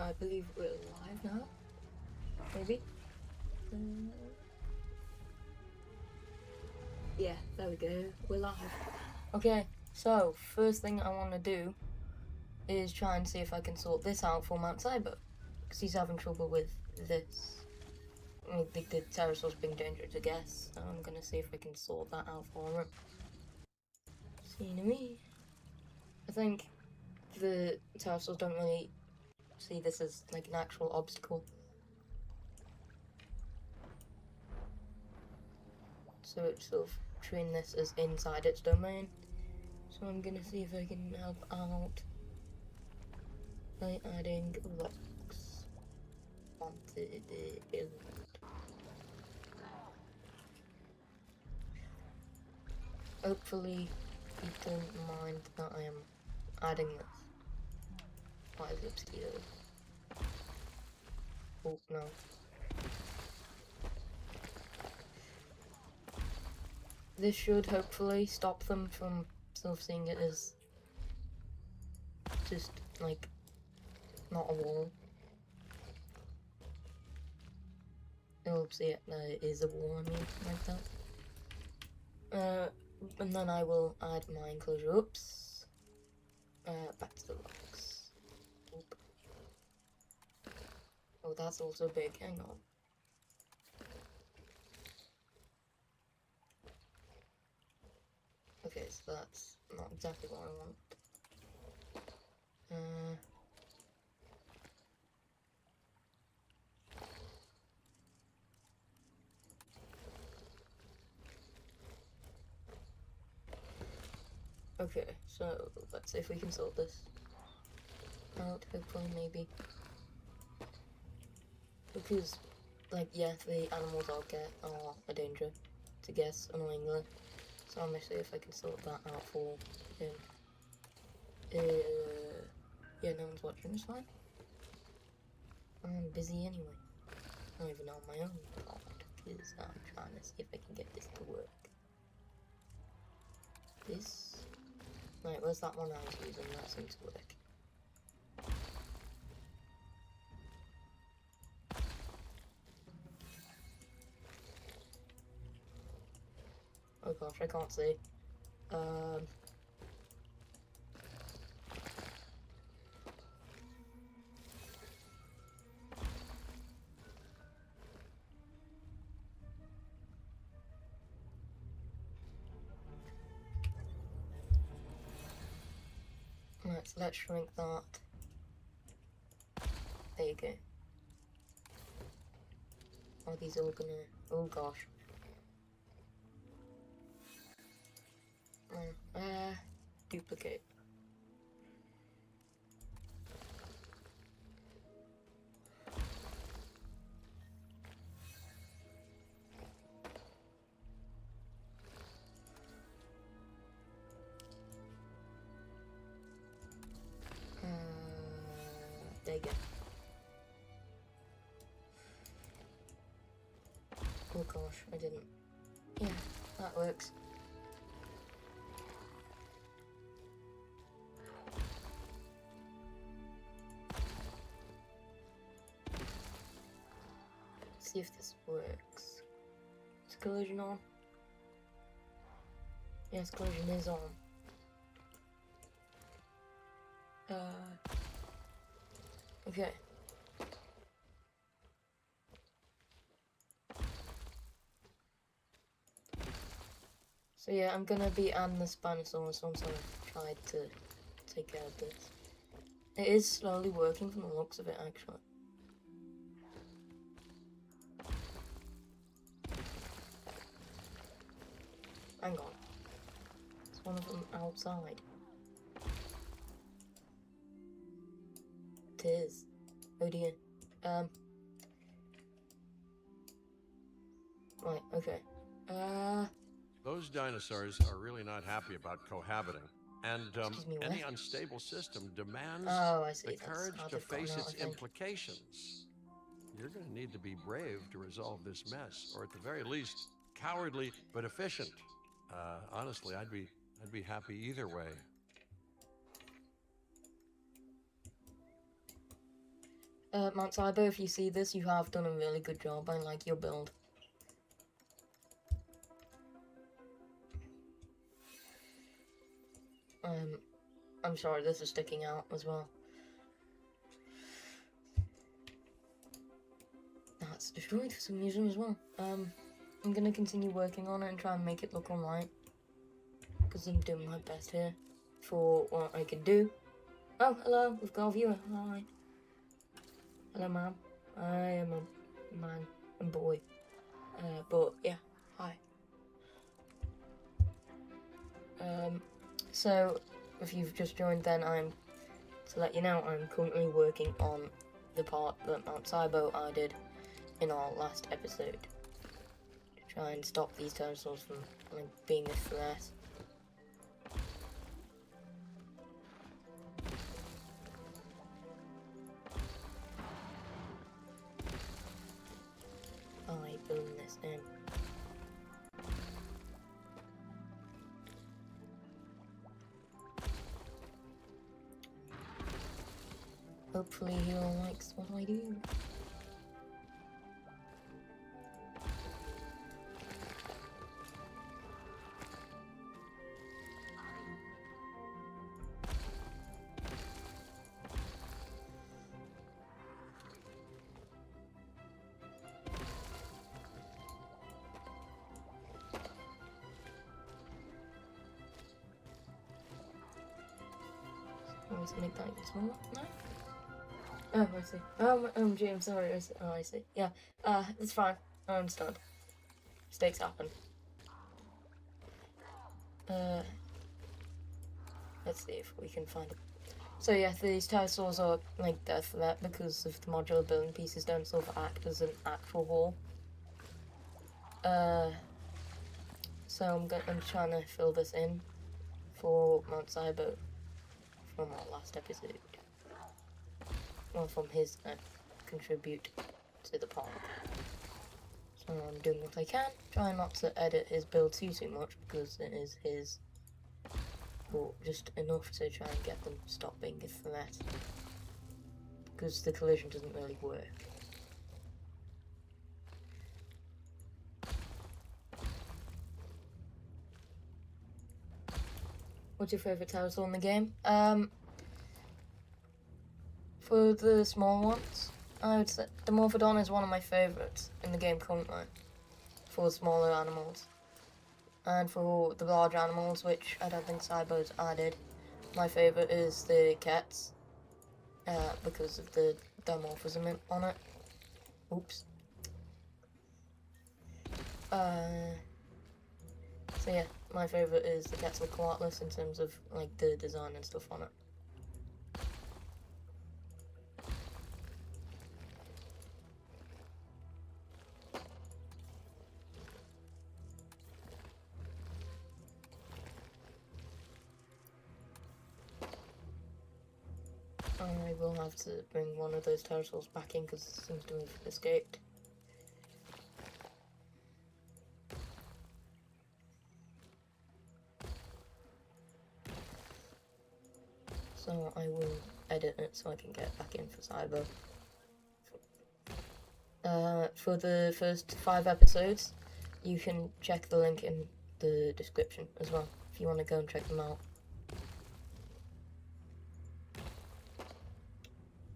I believe we're live now. Maybe? Yeah, there we go. We're live. Okay, so first thing I want to do is try and see if I can sort this out for Mount Cyber. Because he's having trouble with this. I mean, the pterosaur's being dangerous to guess. So I'm going to see if I can sort that out for him. See me. I think the pterosaurs don't really see this as like an actual obstacle. So it sort of train this as inside its domain. So I'm gonna see if I can help out by adding rocks onto the build. Hopefully you don't mind that I am adding this. Why is it obscure? Oh no. This should hopefully stop them from sort of seeing it as just like not a wall. They'll see it that it is a wall, I mean, like that. And then I will add my enclosure. Oops. Back to the rocks. Oop. Oh, that's also big. Hang on. Okay, so that's not exactly what I want. Okay, so let's see if we can sort this out, hopefully, maybe. Because, like, yeah, the animals I'll get are a danger to guess, annoyingly. So I'm gonna see if I can sort that out for him. Yeah, no one's watching, it's fine. I'm busy anyway. Not even on my own part, because I'm trying to see if I can get this to work. This? Right, where's that one I was using? That seems to work. Oh gosh, I can't see. Right, so let's shrink that. There you go. Are these all gonna... Oh gosh. Duplicate. There you go. Oh gosh, I didn't. Yeah, that works. Let's see if this works. Is collision on? Yes, collision is on. Okay. So yeah, I'm gonna be adding the Spinosaurus once I've tried to take care of this. It is slowly working from the looks of it, actually. Hang on. It's one of them outside. It is. Oh dear. Right, okay. Those dinosaurs are really not happy about cohabiting. And any unstable system demands the courage to face its implications. You're going to need to be brave to resolve this mess, or at the very least, cowardly but efficient. Honestly, I'd be happy either way. Mount Cyber, if you see this, you have done a really good job. I like your build. I'm sorry, this is sticking out as well. That's destroyed for some reason as well. I'm gonna continue working on it and try and make it look alright. Because I'm doing my best here for what I can do. Oh, hello, we've got a viewer. Hi. Hello, ma'am. I am a man and boy. But yeah, hi. So if you've just joined, then to let you know, I'm currently working on the part that Mount Cybo added in our last episode to try and stop these dinosaurs from being a threat. By building this in. Hopefully he likes what I do. Let's make that even smaller. No? Oh, I see. Oh, gee, I'm sorry. I see. Yeah, it's fine. I understand. Mistakes happen. Let's see if we can find it. So yeah, these dinosaurs are like death threat because of the modular building pieces don't sort of act as an actual wall. So I'm trying to fill this in for Mount Cyber from our last episode. Well, from his contribute to the park. So I'm doing what I can, trying not to edit his build too much because it is his, but just enough to try and get them stop being a threat. Because the collision doesn't really work. What's your favourite dinosaur in the game? For the small ones, I would say the Morphodon is one of my favourites in the game currently. For smaller animals. And for the large animals, which I don't think Cybo's added, my favourite is the cats. Because of the dimorphism on it. Oops. So yeah, my favourite is the Quetzalcoatlus in terms of like the design and stuff on it. I will have to bring one of those pterosaurs back in because it seems to have escaped. So I will edit it so I can get back in for Cyber. For the first 5 episodes, you can check the link in the description as well, if you want to go and check them out.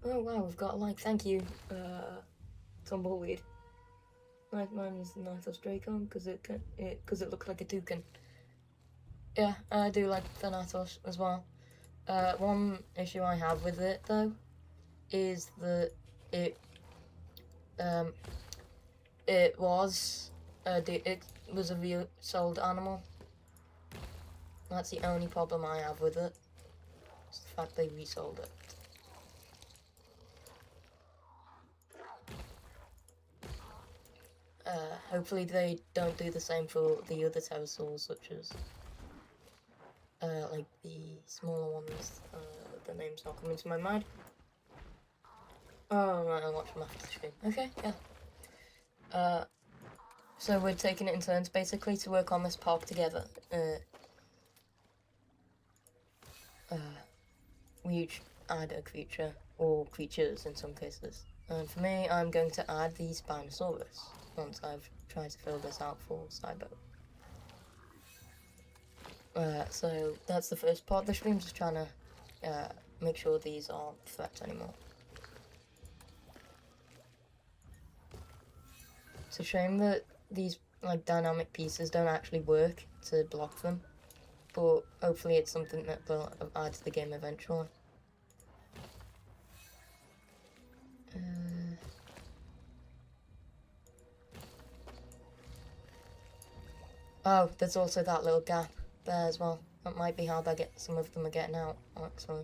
Oh wow, we've got a like, thank you, Tumbleweed. Mine is the Nithos Dracon, because it looks like a toucan. Yeah, I do like the Nithos as well. One issue I have with it, though, is that it was a resold animal. That's the only problem I have with it. It's the fact they resold it. Hopefully they don't do the same for the other pterosaurs, such as like the smaller ones. The name's not coming to my mind. Oh right, I'll watch them after the stream. Okay, yeah. So we're taking it in turns basically to work on this park together. We each add a creature or creatures in some cases. And for me, I'm going to add the Spinosaurus once I've tried to fill this out for Cybo. So that's the first part of the stream, just trying to make sure these aren't threats anymore. It's a shame that these like dynamic pieces don't actually work to block them, but hopefully it's something that they'll add to the game eventually. Oh, there's also that little gap there as well. That might be how some of them are getting out, actually.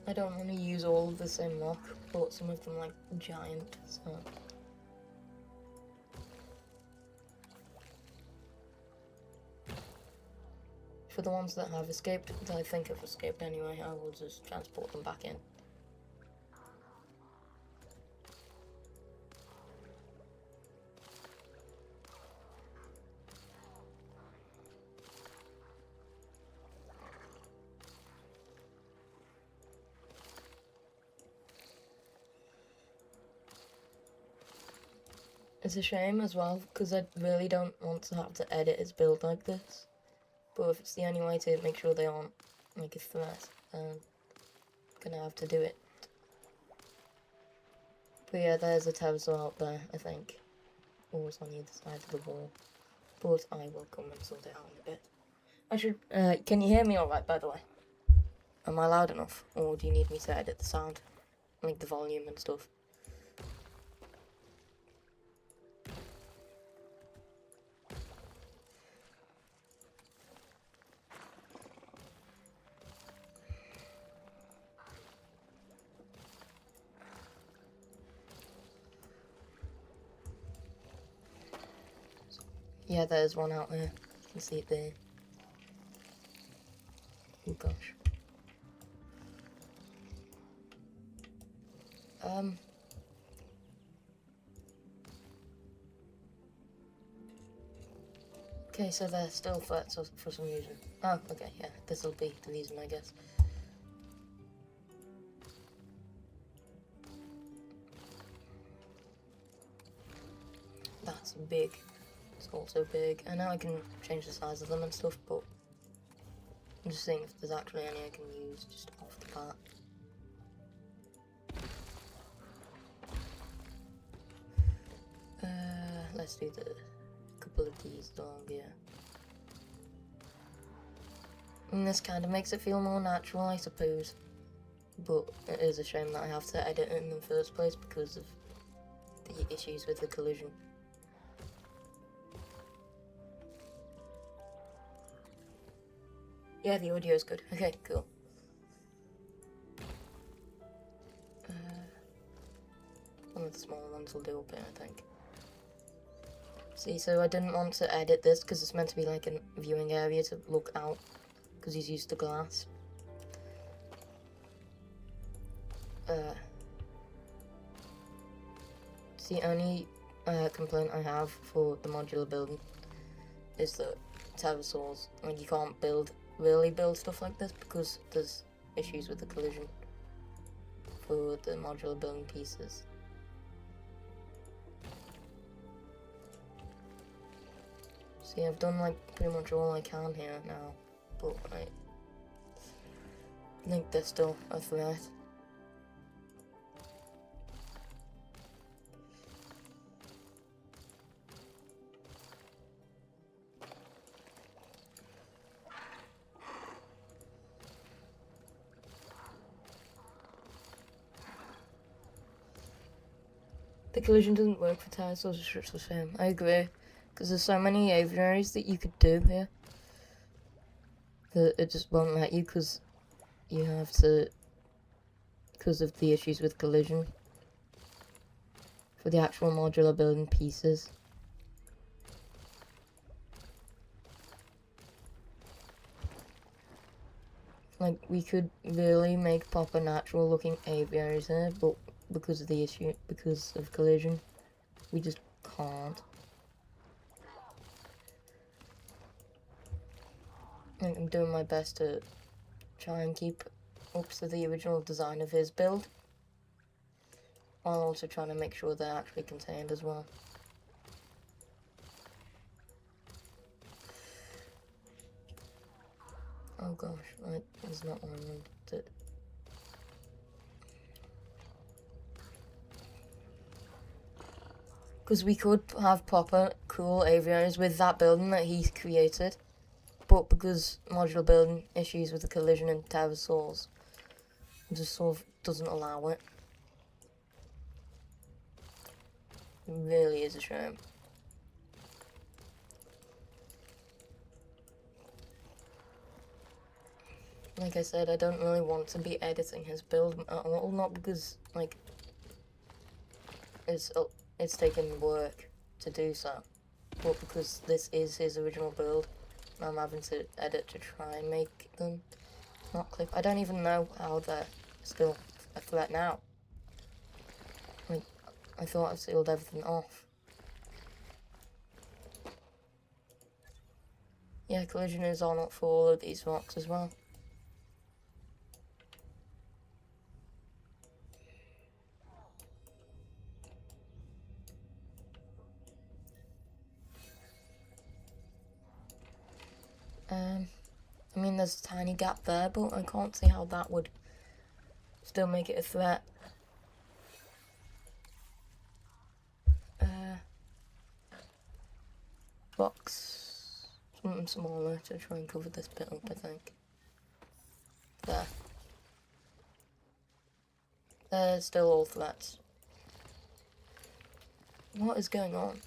I don't want to use all of the same rock, but some of them like giant, so... For the ones that have escaped, that I think have escaped anyway, I will just transport them back in. It's a shame as well, because I really don't want to have to edit its build like this. But if it's the only way to make sure they aren't like a threat, then I'm gonna have to do it. But yeah, there's a pterosaur out there, I think. Always on the other side of the wall. But I will come and sort it out in a bit. I should, can you hear me alright, by the way? Am I loud enough? Or do you need me to edit the sound? Like the volume and stuff? Yeah, there's one out there. You can see it there. Oh gosh. Okay, so they're still threats for some reason. Oh, okay, yeah, this'll be the reason, I guess. That's big. It's also big. I know I can change the size of them and stuff, but I'm just seeing if there's actually any I can use just off the bat. Let's do the couple of these along here. And this kind of makes it feel more natural, I suppose. But it is a shame that I have to edit it in the first place because of the issues with the collision. Yeah, the audio is good. Okay, cool. One of the smaller ones will do up here, I think. See, so I didn't want to edit this because it's meant to be like a viewing area to look out because he's used to glass. It's the only complaint I have for the modular building is that pterosaurs, like, you can't really build stuff like this because there's issues with the collision for the modular building pieces. See, I've done like pretty much all I can here now, but I think there's still a threat. The collision doesn't work for pterosaurs, it's just the same. I agree, because there's so many aviaries that you could do here that it just won't let you because you have to, because of the issues with collision for the actual modular building pieces. Like, we could really make proper natural looking aviaries here, but because of the issue, because of collision, we just can't. Like, I'm doing my best to try and keep up to the original design of his build, while also trying to make sure they're actually contained as well. Oh gosh, that is not what I wanted. Because we could have proper cool aviaries with that building that he created, but because modular building issues with the collision and pterosaurs, it just sort of doesn't allow it. It really is a shame. Like I said, I don't really want to be editing his build at all, not because, like, it's taken work to do so, but because this is his original build, and I'm having to edit to try and make them not clip. I don't even know how they're still a threat now. Like, I thought I sealed everything off. Yeah, collision is on for all of these rocks as well. I mean, there's a tiny gap there, but I can't see how that would still make it a threat. Box something smaller to try and cover this bit up, I think. There. They're still all threats. What is going on?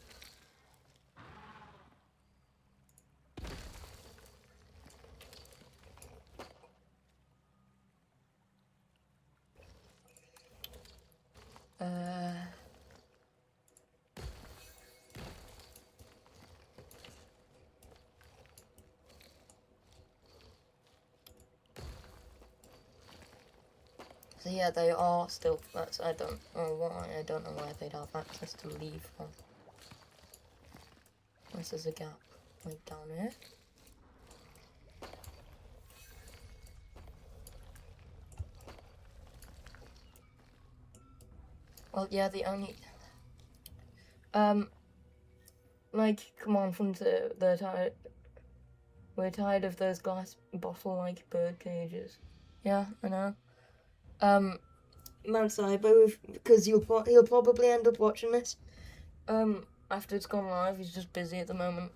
So yeah, they are still threats. I don't know why. I don't know why they'd have access to leave from. This is a gap, like down here. Well, yeah, the only... like, come on, they're tired. We're tired of those glass bottle-like bird cages. Yeah, I know. Mount Cybo, because he'll probably end up watching this. After it's gone live, he's just busy at the moment.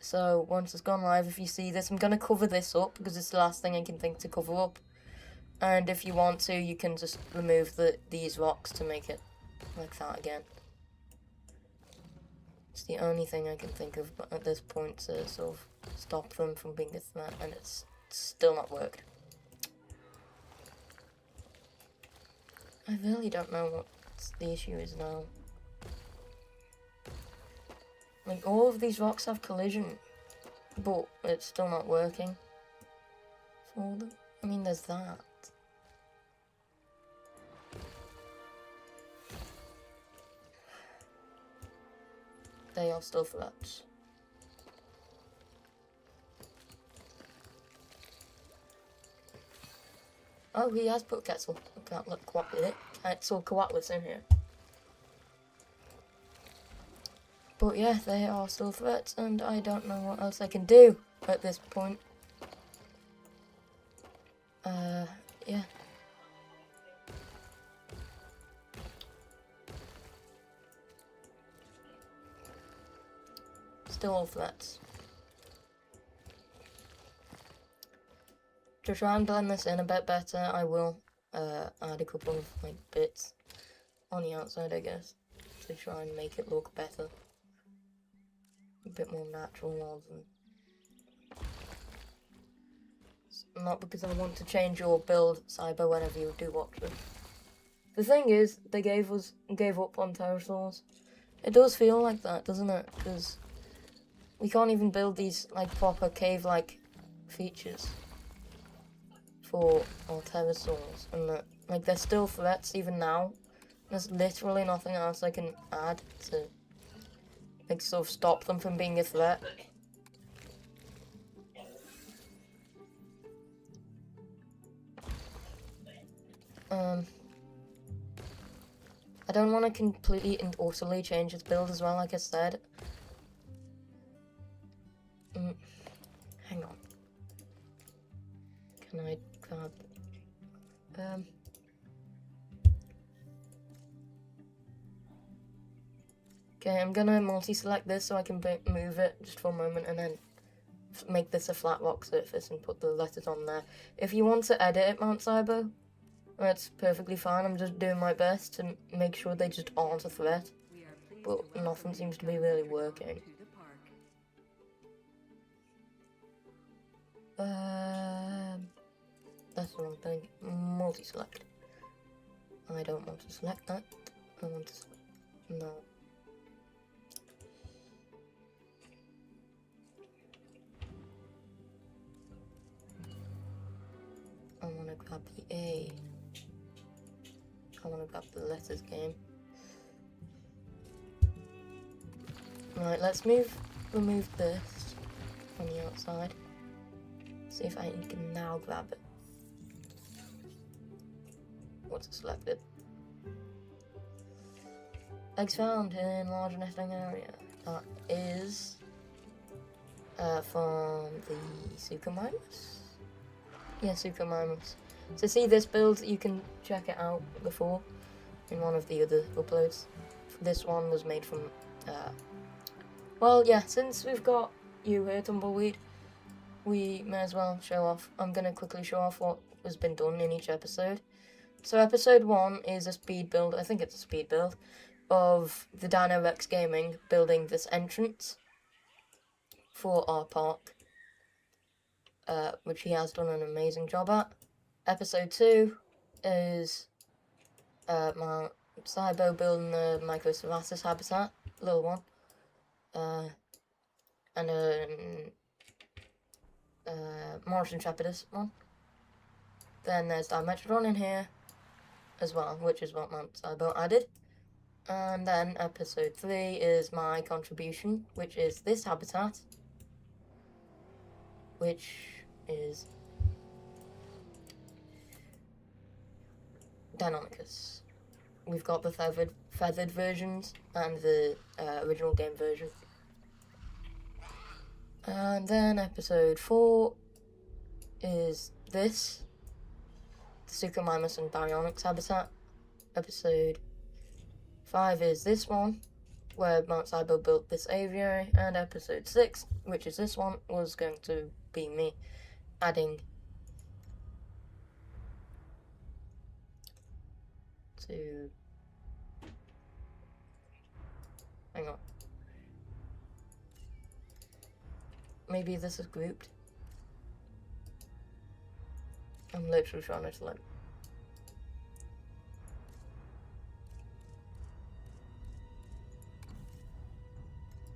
So once it's gone live, if you see this, I'm gonna cover this up because it's the last thing I can think to cover up. And if you want to, you can just remove these rocks to make it like that again. It's the only thing I can think of at this point to sort of stop them from being a threat, and it's still not worked. I really don't know what the issue is now. Like, all of these rocks have collision, but it's still not working for them. I mean, there's that. They are still threats. Oh, he has put Quetzalcoatlus in here. But yeah, they are still threats, and I don't know what else I can do at this point. Yeah. Still all threats. To try and blend this in a bit better, I will add a couple of like bits on the outside, I guess, to try and make it look better. A bit more natural rather than... Not because I want to change your build, Cyber, whenever you do watch it. The thing is, they gave up on pterosaurs. It does feel like that, doesn't it? Because we can't even build these like proper cave-like features. for our pterosaurs, and like they're still threats even now. There's literally nothing else I can add to like sort of stop them from being a threat. I don't want to completely and utterly change its build as well, like I said. Hang on. Can I grab... Okay, I'm gonna multi-select this so I can move it just for a moment and then make this a flat rock surface and put the letters on there. If you want to edit it, Mount Cyber, that's perfectly fine. I'm just doing my best to make sure they just aren't a threat. But nothing seems to be really working. That's the wrong thing. Multi-select. I don't want to select that. I want to select... No. I want to grab the A. I want to grab the letters game. Right, let's remove this on the outside. See if I can now grab it. What's it selected? Eggs found in large nesting area. That is from the Suchomimus? Yeah, Suchomimus. To see this build, you can check it out before in one of the other uploads. This one was made from, well, yeah, since we've got you here, Tumbleweed, we may as well show off. I'm going to quickly show off what has been done in each episode. So episode 1 is a speed build, I think it's a speed build, of the Dino Rex Gaming building this entrance for our park, which he has done an amazing job at. Episode 2 is my Cybo building the Microceratops habitat, little one, and a Morrison Trapidus one. Then there's Dimetrodon in here as well, which is what Mount Cybo added. And then episode 3 is my contribution, which is this habitat, which is Deinonychus. We've got the feathered versions and the original game version. And then episode 4 is this, the Suchomimus and Baryonyx habitat. Episode 5 is this one, where Mount Cybo built this aviary. And episode 6, which is this one, was going to be me adding to... Hang on. Maybe this is grouped. I'm literally trying to select.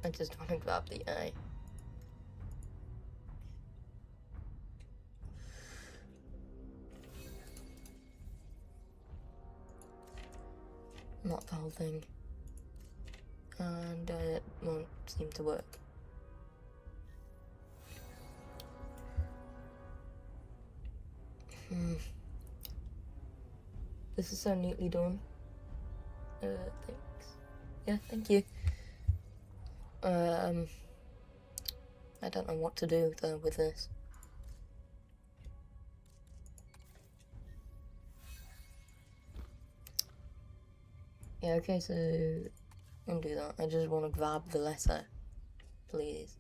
I just want to grab the A. Not the whole thing. And it won't seem to work. This is so neatly done. Thanks. Yeah, thank you. I don't know what to do though with this. Yeah, okay, so undo that. I just want to grab the letter, please.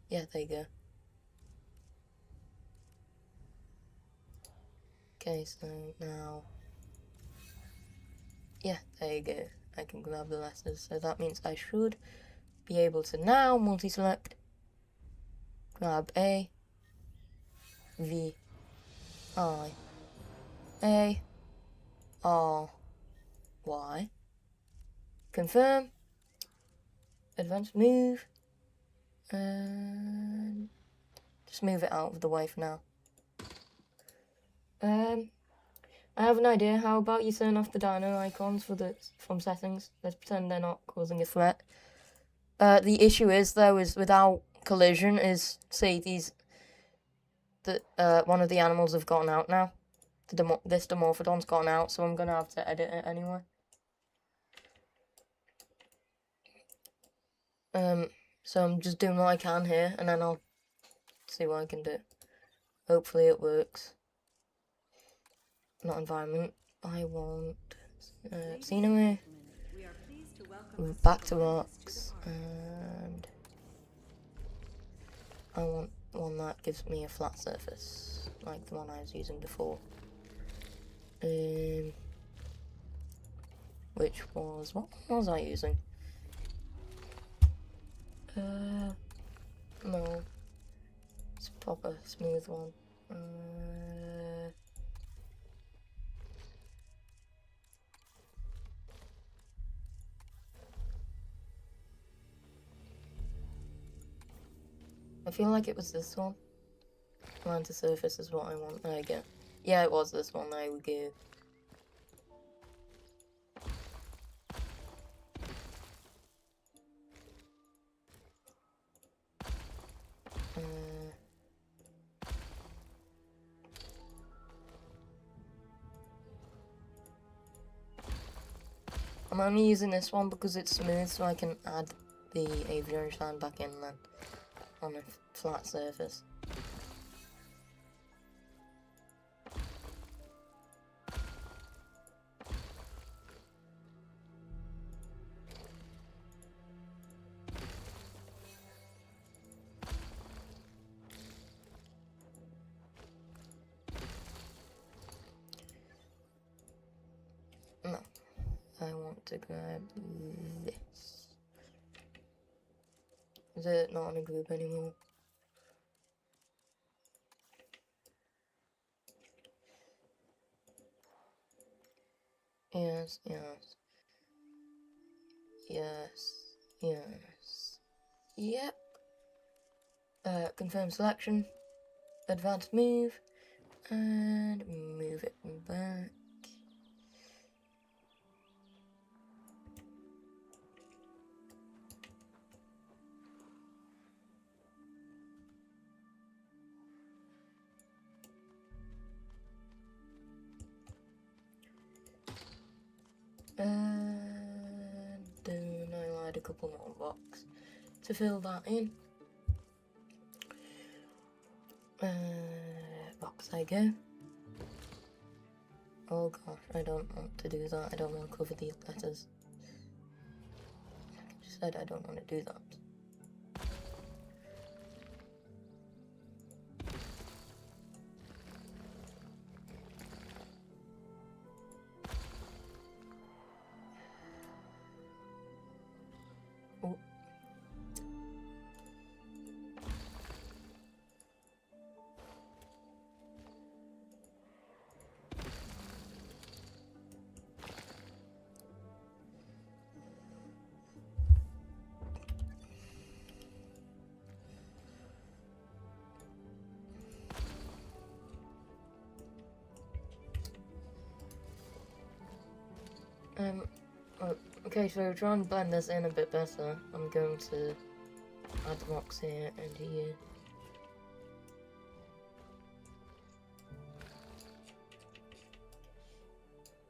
Yeah, there you go. Okay, so now... Yeah, there you go. I can grab the letters. So that means I should be able to now multi-select, grab A, V, I, A, R, Y, confirm, advanced move, And just move it out of the way for now. I have an idea. How about you turn off the dino icons from settings? Let's pretend they're not causing a threat. The issue is though, is without collision, is see one of the animals have gotten out now. This Dimorphodon's gone out, so I'm gonna have to edit it anyway. So I'm just doing what I can here, and then I'll see what I can do. Hopefully it works. Not environment. I want scenery. Back to rocks, and I want one that gives me a flat surface, like the one I was using before. Which was, what was I using? No. It's a proper smooth one. I feel like it was this one. Land to surface is what I want. There you go. Yeah, it was this one. There we go. I'm only using this one because it's smooth, so I can add the aviary sand back in then on a flat surface. No, I want to grab this. Is it not in a group anymore? Yes, yes. Yes, yes. Yep. Confirm selection. Advanced move. And move it back. And then I'll add a couple more blocks to fill that in. Box I go. Oh gosh, I don't want to do that. I don't want to cover the letters. Like I just said, I don't want to do that. Okay, so try and blend this in a bit better. I'm going to add rocks here and here.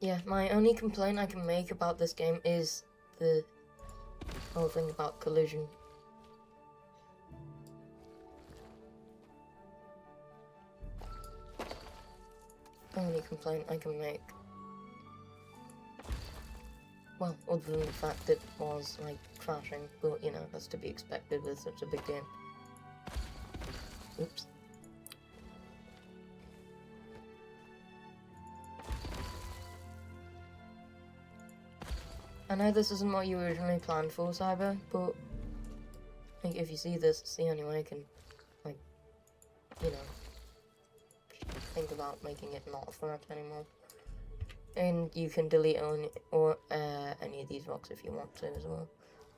Yeah, my only complaint I can make about this game is the whole thing about collision. Only complaint I can make. Well, other than the fact it was, like, crashing, but, you know, that's to be expected with such a big game. Oops. I know this isn't what you originally planned for, Cyber, but, like, if you see this, it's the only way I can, like, you know, think about making it not a threat anymore. And you can delete any of these rocks if you want to as well.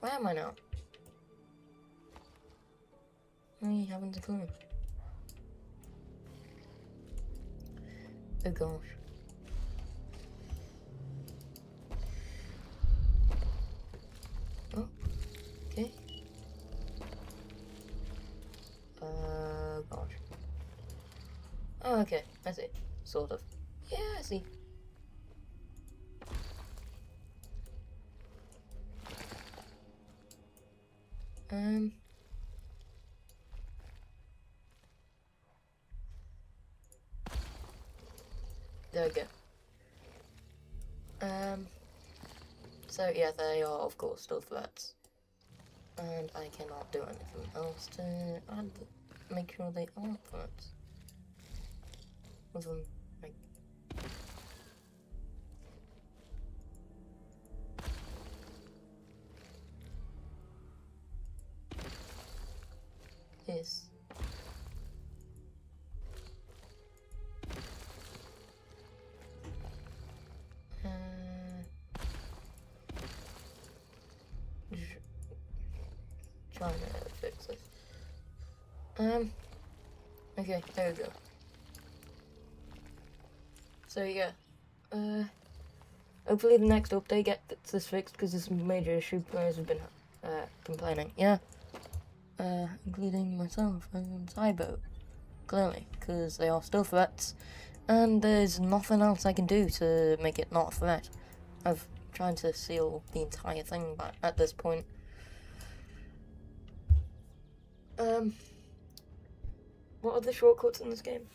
Where am I now? I haven't a clue. Oh gosh. Oh, okay. Gosh. Oh, okay, I see. Sort of. Yeah, I see. There we go. So yeah, they are of course still threats. And I cannot do anything else to make sure they aren't threats. Other than, like... this. Trying to fix this. Okay, there we go. So yeah, hopefully the next update gets this fixed, because it's a major issue. Players have been complaining. Yeah, including myself and Cybo, clearly, because they are still threats, and there's nothing else I can do to make it not a threat. I've tried to seal the entire thing back at this point. What are the shortcuts in this game?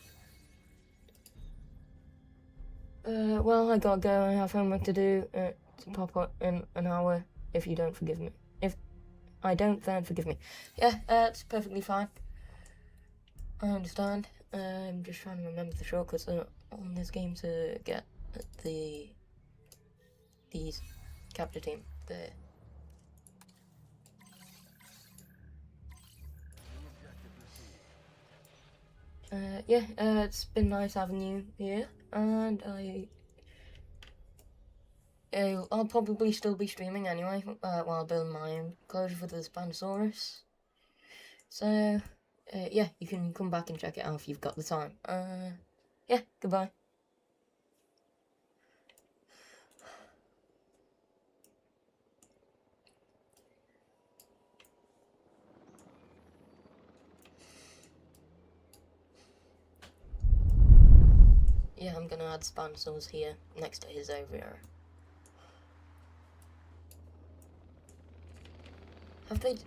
Well, I gotta go. I have homework to do. To pop up in an hour, if you don't forgive me. If I don't, then forgive me. Yeah, it's perfectly fine. I understand. I'm just trying to remember the shortcuts on this game to get these capture team there. Yeah, it's been nice having you here, and I'll probably still be streaming anyway, while building my own closure for the Spinosaurus. So, yeah, you can come back and check it out if you've got the time. Yeah, goodbye. Yeah, I'm gonna add Spinosaurus here, next to his over here.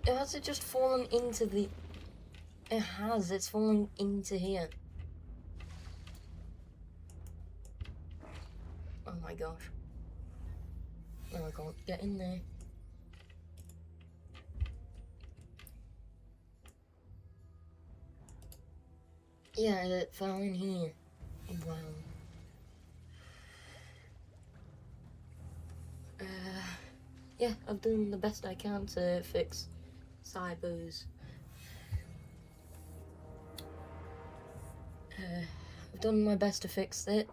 Has it just fallen into the... It has, it's fallen into here. Oh my gosh. Oh, I can't get in there. Yeah, it fell in here. Wow. Yeah, I've done the best I can to fix Cyber's. I've done my best to fix it,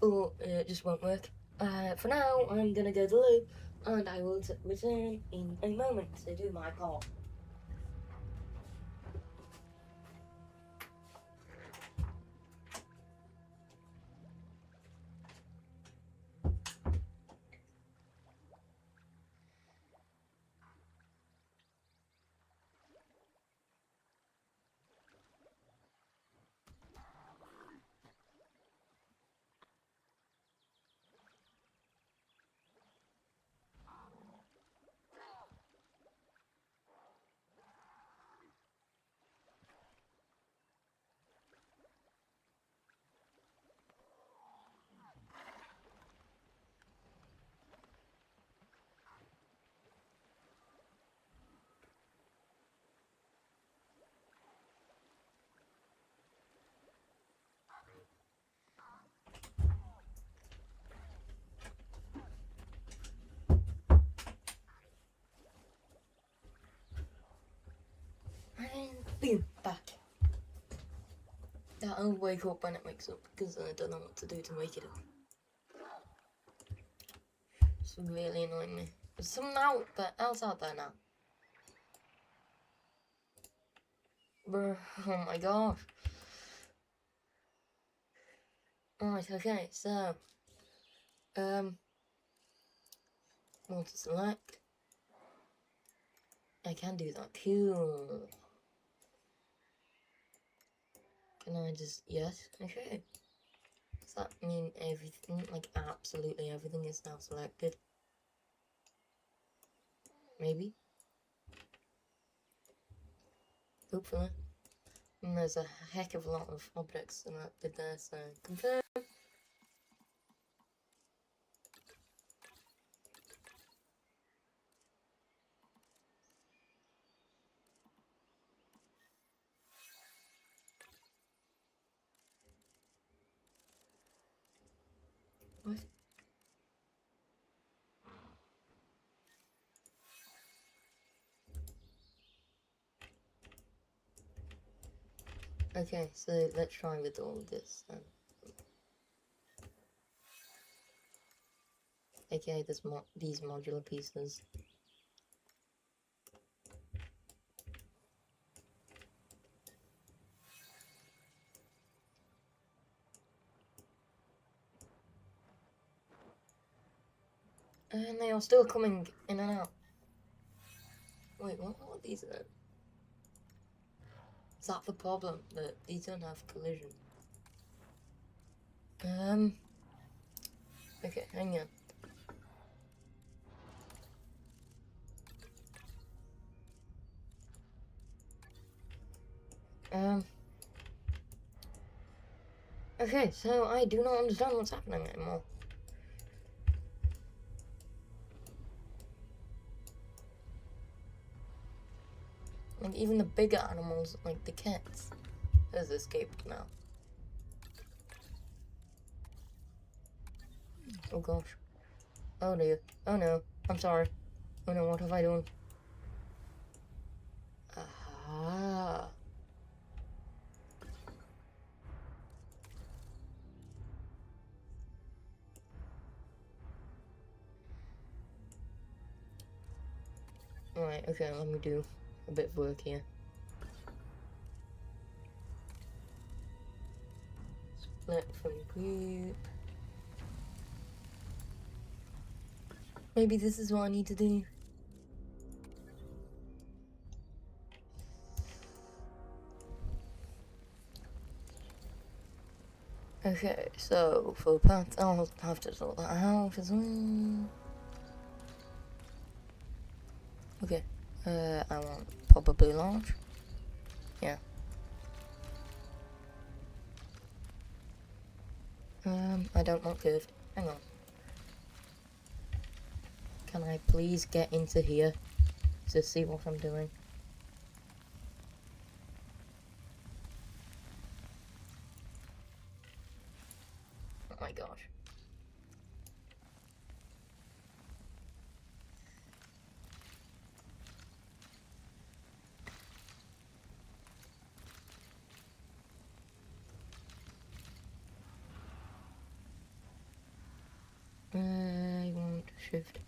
but it just won't work. For now, I'm gonna go to the loo, and I will return in a moment to do my part. And boom, back. That'll wake up when it wakes up, because I don't know what to do to wake it up. It's really annoying me. There's something else out there now. Bruh, oh my gosh. Right, okay, so want to select. I can do that. Cool. Can I just yes? Okay. Does that mean everything, like absolutely everything is now selected? Maybe. Hopefully. And there's a heck of a lot of objects selected there, so confirm. What? Okay, so let's try with all of this then. Okay, these modular pieces. And they are still coming in and out. Wait, what are these then? Is that the problem? That these don't have collision? Okay, hang on. Okay, so I do not understand what's happening anymore. Like, even the bigger animals, like the cats, has escaped now. Oh gosh. Oh dear. Oh no. I'm sorry. Oh no, what have I done? Aha. Right, okay, let me do a bit of work here. Split from group. Maybe this is what I need to do. Okay, so for paths, I'll have to sort that out as well. Okay, I want probably large. Yeah. I don't want curved. Hang on. Can I please get into here to see what I'm doing? Oh my gosh. I want shift.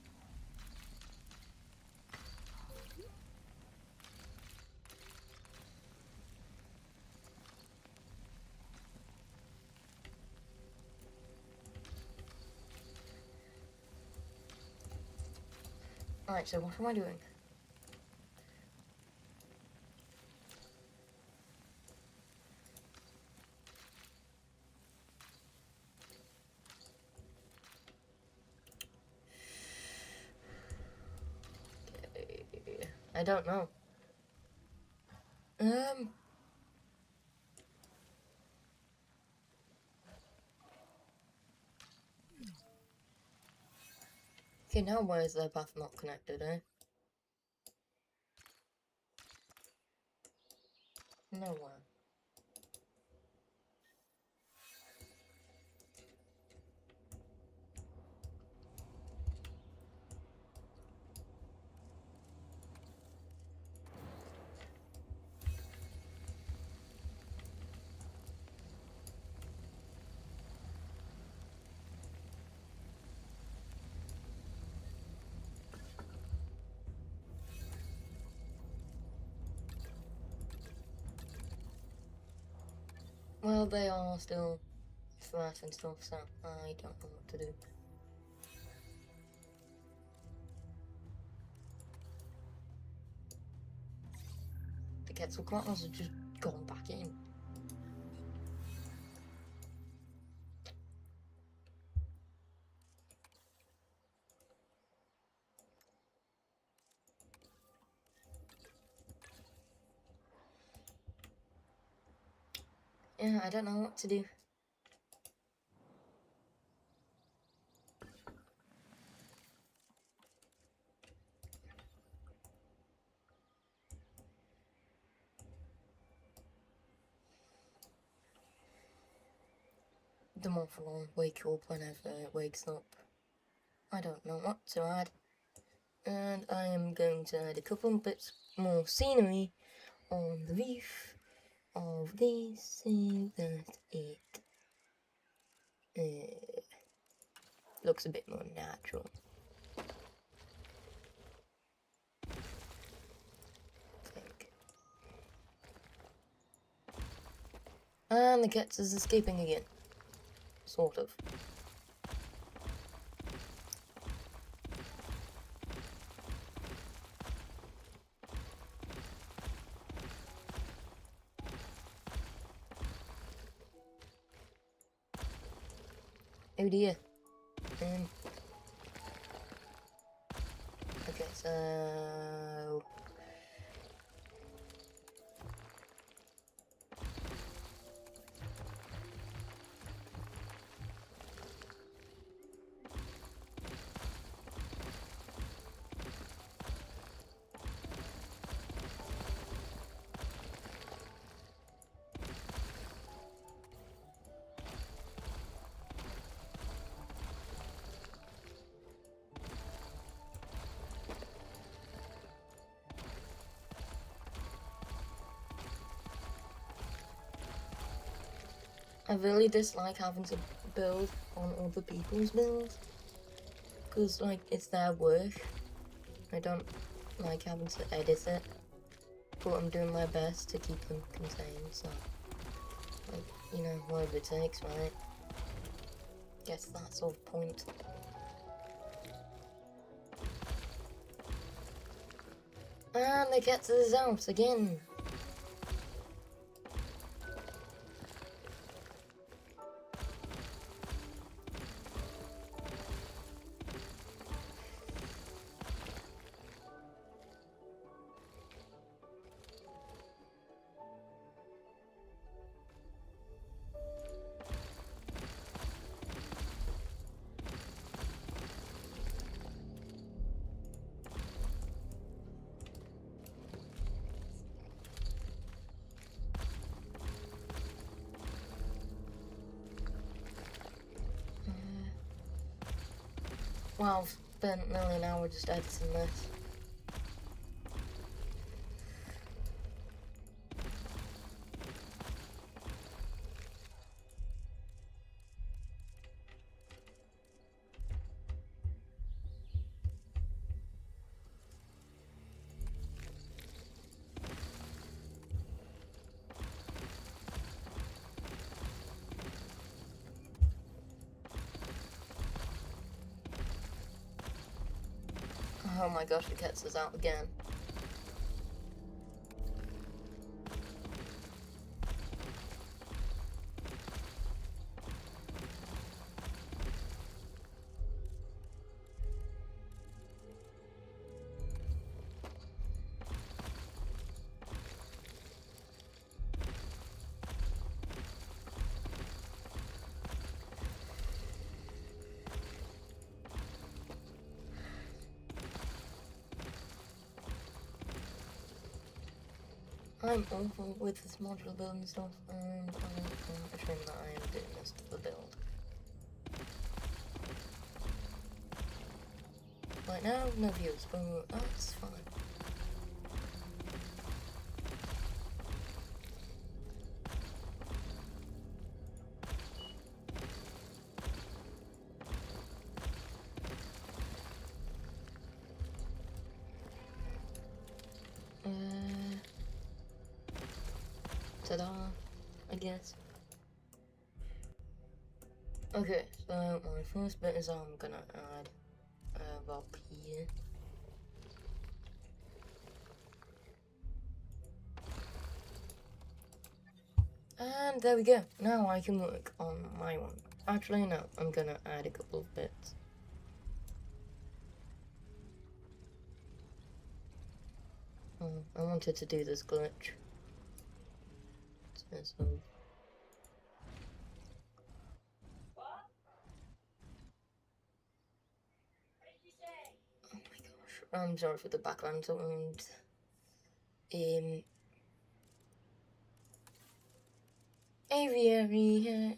Alright, so what am I doing? Okay. I don't know. Okay, now why is their path not connected, eh? Nowhere. Well, they are still flat and stuff, so I don't know what to do. The Quetzalcoatlus have just gone back in. Yeah, I don't know what to do. The morphle will wake up whenever it wakes up. I don't know what to add. And I am going to add a couple bits more scenery on the reef of this so that it looks a bit more natural. And the cat is escaping again. Sort of. Oh dear. Okay, so... I really dislike having to build on other people's builds, because, like, it's their work. I don't like having to edit it, but I'm doing my best to keep them contained, so, like, you know, whatever it takes, right? Guess that's sort of point. And they get to the south again. Well, I've spent nearly an hour just editing this. Oh my gosh, the cat's is out again. I'm awful with this modular building stuff, and I'm ashamed that I am doing this to the build. Right now, no views, but that's fine. Ta-da, I guess. Okay, so my first bit is I'm gonna add a rock here. And there we go. Now I can work on my one. Actually, no, I'm gonna add a couple of bits. Oh, I wanted to do this glitch. So oh my gosh, I'm sorry for the background sound. Aviary.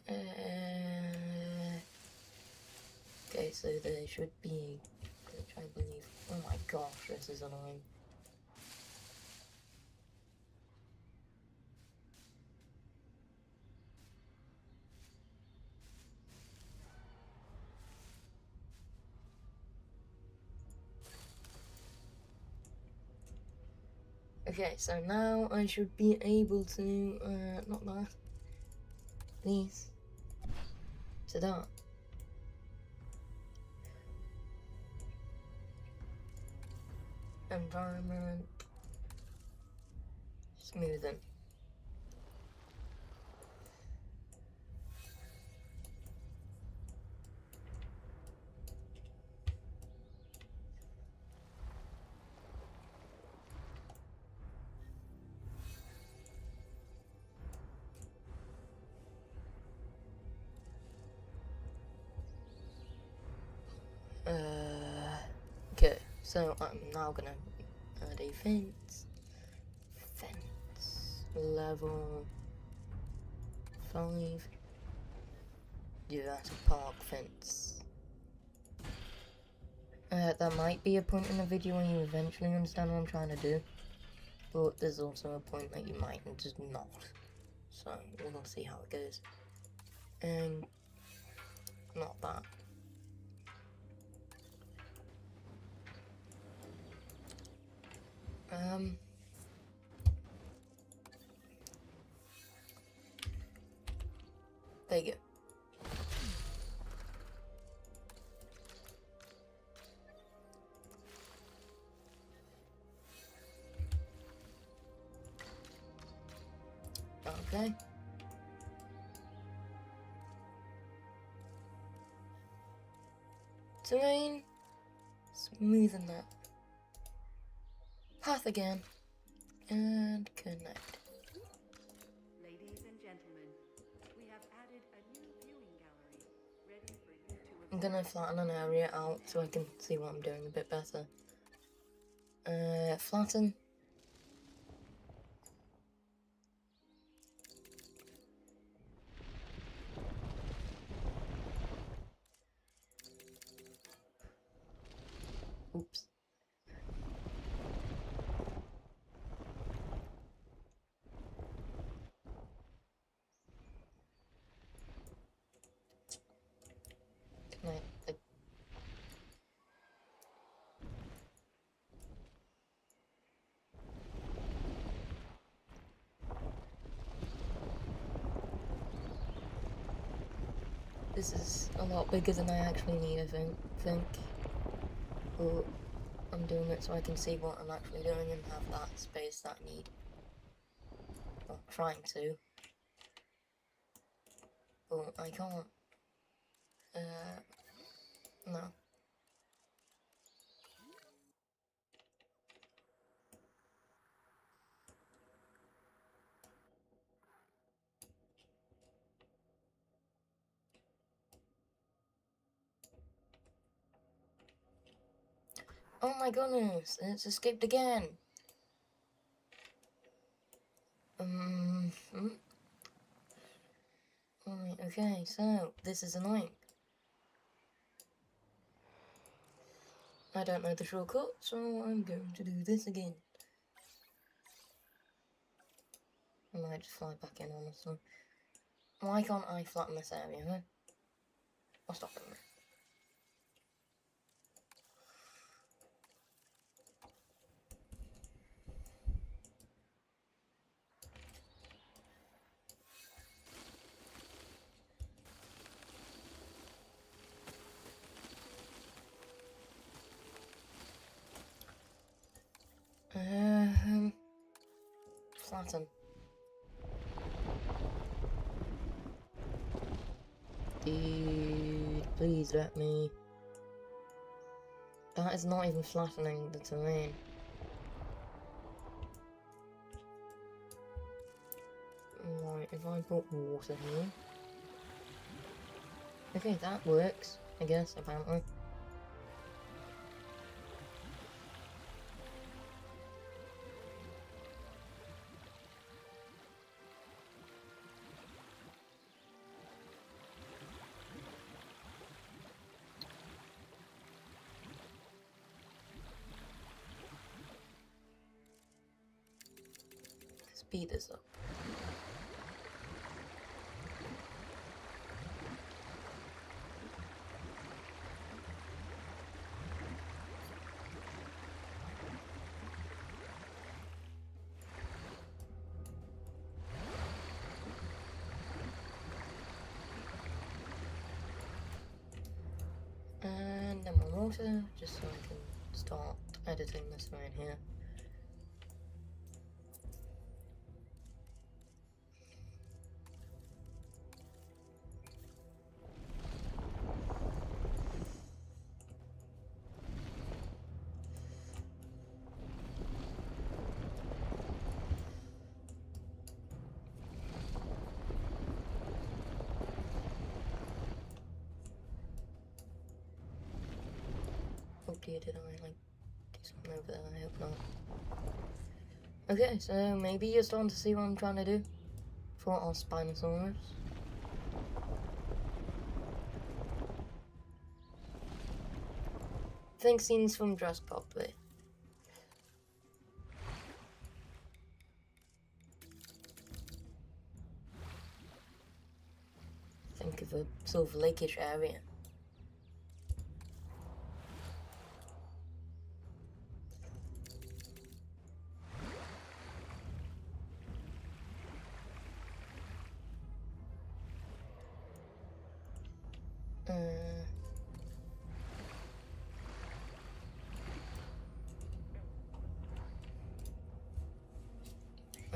Okay, so there should be a glitch, I believe. Oh my gosh, this is annoying. Okay, so now I should be able to, not that, these, to that. Environment, smoothing. Okay, so I'm now gonna add a fence, level 5, Jurassic Park fence. There might be a point in the video where you eventually understand what I'm trying to do, but there's also a point that you might just not, so we'll see how it goes. And not that. There you go. Okay. Terrain. Smoothen that. Path again. And connect. Ladies and gentlemen, we have added a new viewing gallery ready for you to I'm gonna flatten an area out so I can see what I'm doing a bit better. Flatten. Oops. Connect. This is a lot bigger than I actually need, I think. But I'm doing it so I can see what I'm actually doing and have that space that I need. Well, trying to. But I can't. No. Oh my goodness, it's escaped again. Alright, okay, so this is annoying. I don't know the shortcut, so I'm going to do this again. I might just fly back in, honestly. Why can't I flatten this area, huh? I'll stop it. flatten. Dude, please let me. That is not even flattening the terrain. Right, if I put water here. Okay, that works, I guess, apparently. Speed this up. And then more water, just so I can start editing this right here. Oh dear, did I like do something over there? I hope not. Okay, so maybe you're starting to see what I'm trying to do for our Spinosaurus. Think scenes from Jurassic Park play. Think of a sort of lakeish area.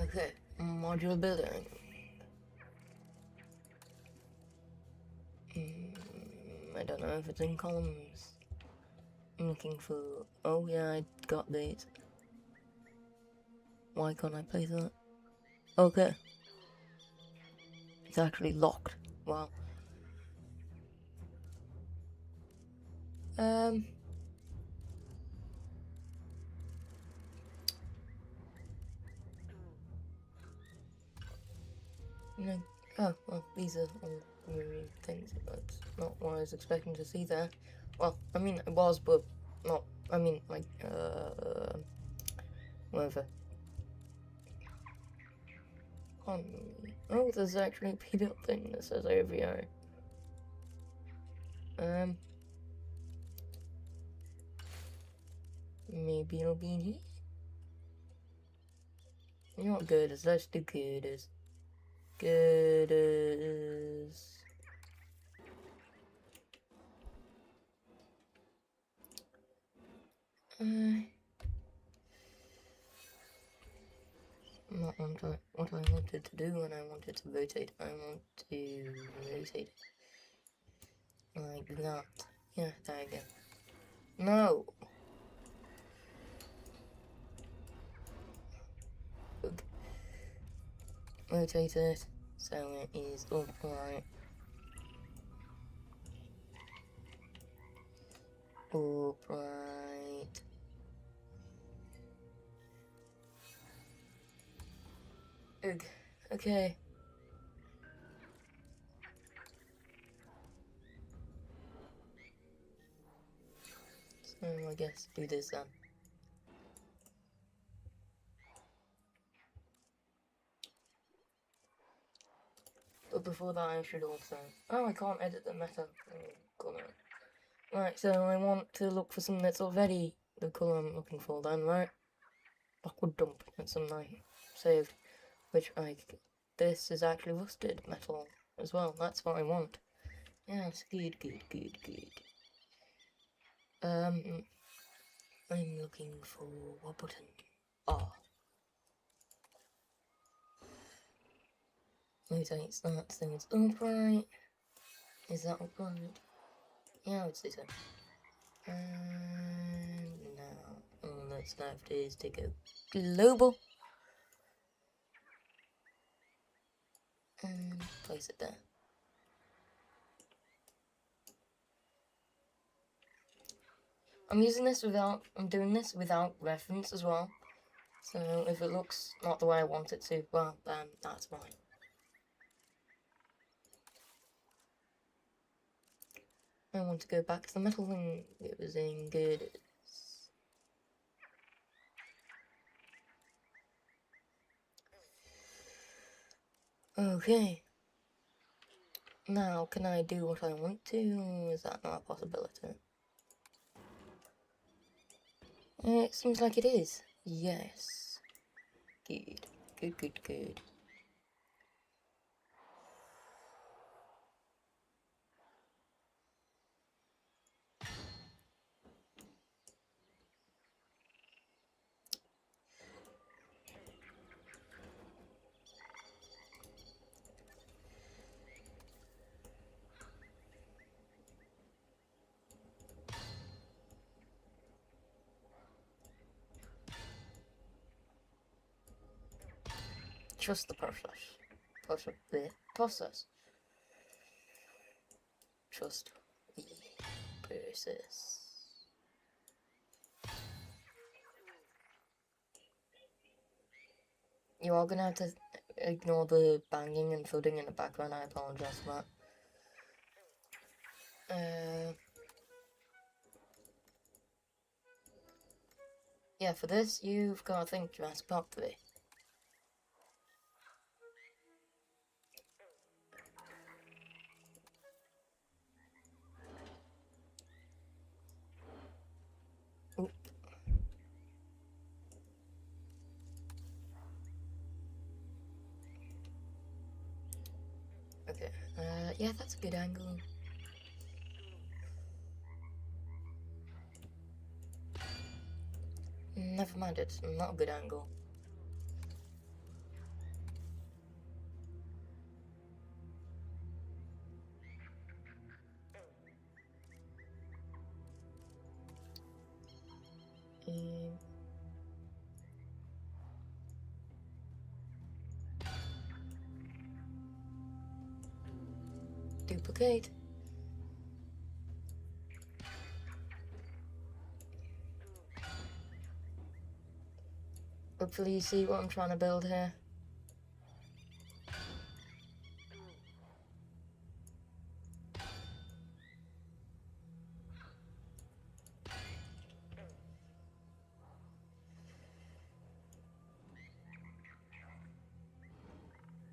Okay, modular building. I don't know if it's in columns. I'm looking for... Oh yeah, I got these. Why can't I place that? Okay. It's actually locked. Wow. No. Oh, well, these are all marine things. That's not what I was expecting to see there. Well, I mean, it was, but not... I mean, like, whatever. Oh, there's actually a PDF thing that says AVI. Maybe it'll be in here? You know what girders? Let's do girders. Girders. Not what I wanted to do when I wanted to rotate. I want to rotate it. Like that. Yeah, there you go. No! Okay. Rotate it so it is upright. Upright. Ugh. Okay. So I guess do this then. But before that I should also... Oh, I can't edit the meta colour. Right, so I want to look for something that's already the colour I'm looking for then, right? Backward dump. That's something I saved. Which this is actually rusted metal as well. That's what I want. Yes, good. I'm looking for what button? R. rotates that so it's upright. Is that upright? Yeah, I would say so. And now all that's left is to go global. And place it there. I'm doing this without reference as well. So if it looks not the way I want it to, well, then that's fine. I want to go back to the metal thing it was in good. Okay. Now, can I do what I want to? Is that not a possibility? It seems like it is. Yes. Good. Good, good, good. Trust the process. Process. Trust the process. You are gonna have to ignore the banging and thudding in the background. I apologize for that. Yeah, for this, you've got to think Jurassic Park 3. Oop. Okay, yeah, that's a good angle. Never mind, it's not a good angle. Duplicate. Hopefully you see what I'm trying to build here.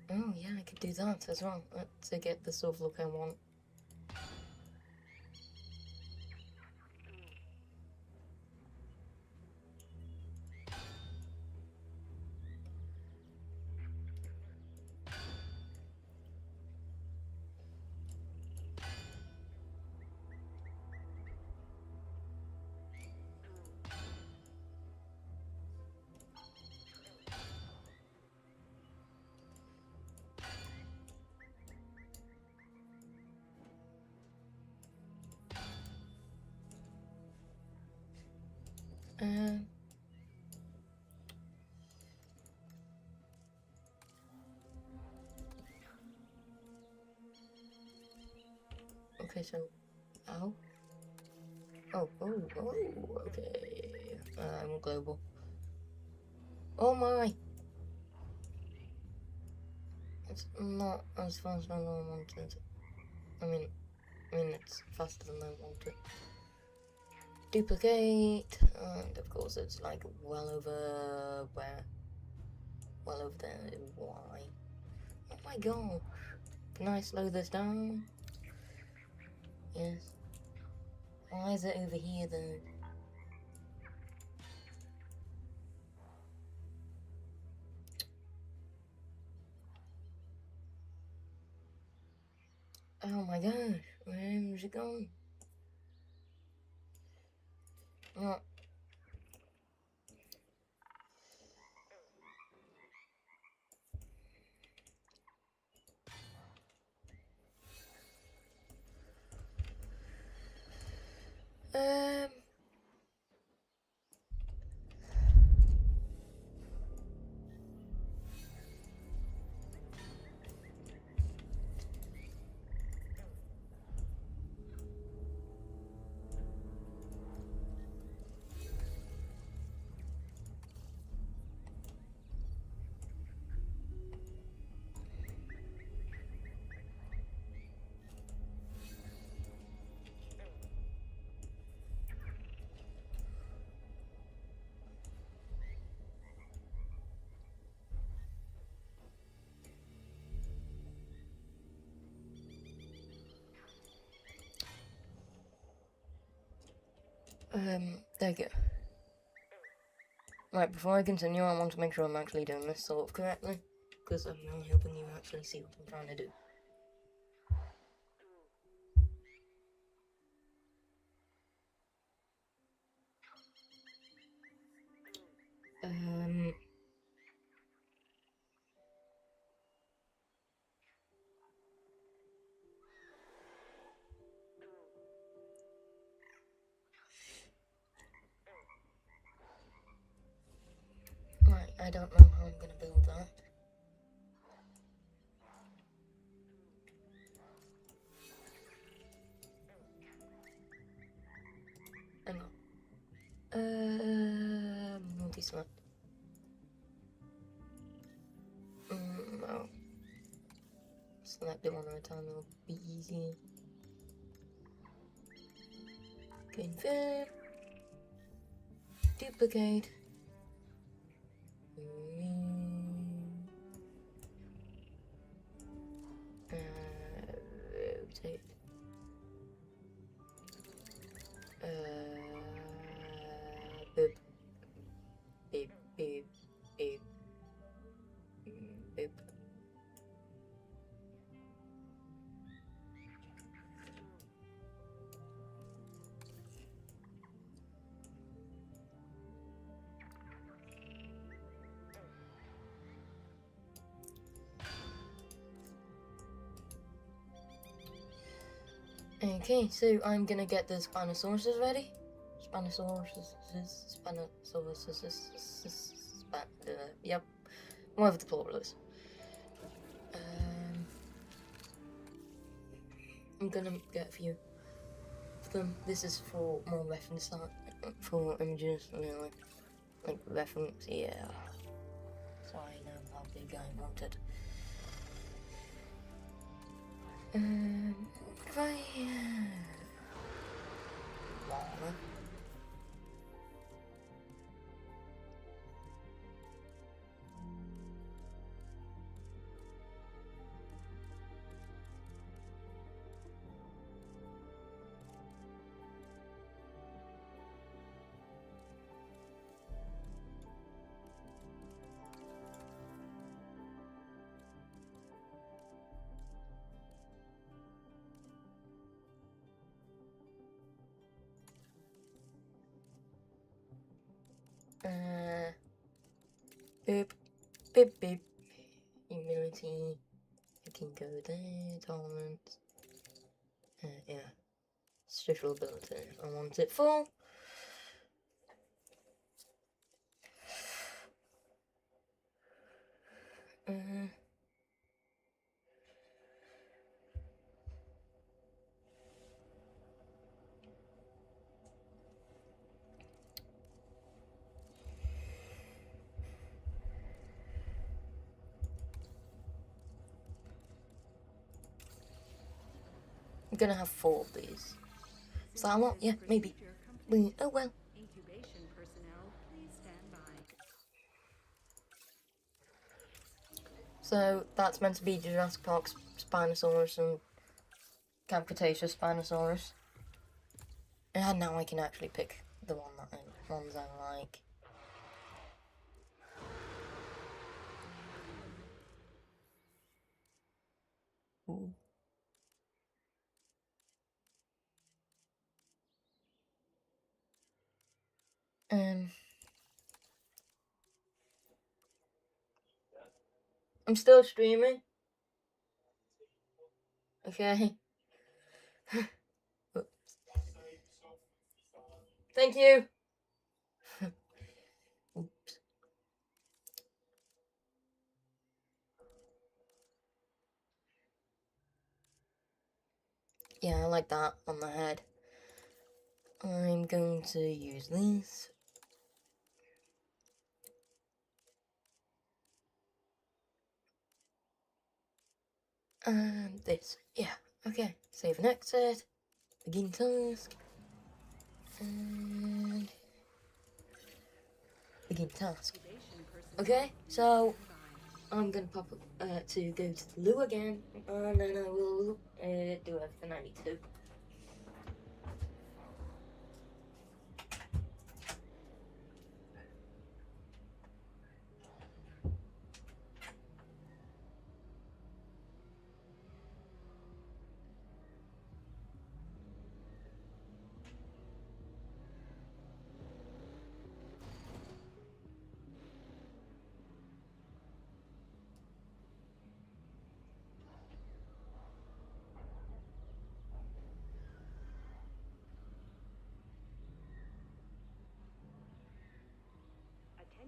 Oh yeah, I could do that as well to get the sort of look I want. Okay, so, ow. Oh, okay. I'm global. Oh my! It's not as fast as I wanted. I mean, it's faster than I wanted. Duplicate, and of course it's like well over where? Well over there. Why? Oh my god! Can I slow this down? Yes. Why is it over here though? Oh my gosh, where's it going? Oh. There you go. Right, before I continue, I want to make sure I'm actually doing this sort of correctly, because I'm really hoping you actually see what I'm trying to do. Right, I don't know how I'm gonna build that. Hang on. Multi-select. No. Select it one at a time, it'll be easy. Confirm. Duplicate. Rotate. Boop. Beep, beep, beep. Boop. Okay, so I'm gonna get the Spinosaurus ready. Yep, whatever the plural is. I'm gonna get a few of them. This is for more reference, for images, like reference, yeah. So I know how big I want it. Right. Boop, beep, beep. Humility. I can go there. Tolerance. Yeah. Social ability. I want it full. I'm gonna have 4 of these. Is that a lot? Yeah, maybe. Oh well. Incubation personnel, please stand by. So that's meant to be Jurassic Park Spinosaurus and Camp Cretaceous Spinosaurus. And now I can actually pick the ones I like. Ooh. I'm still streaming. Okay. Thank you. Oops. Yeah, I like that on the head. I'm going to use these. And this. Yeah, okay. Save and exit. Begin task. And begin task. Okay, so I'm gonna pop up to go to the loo again, and then I will do everything I need to.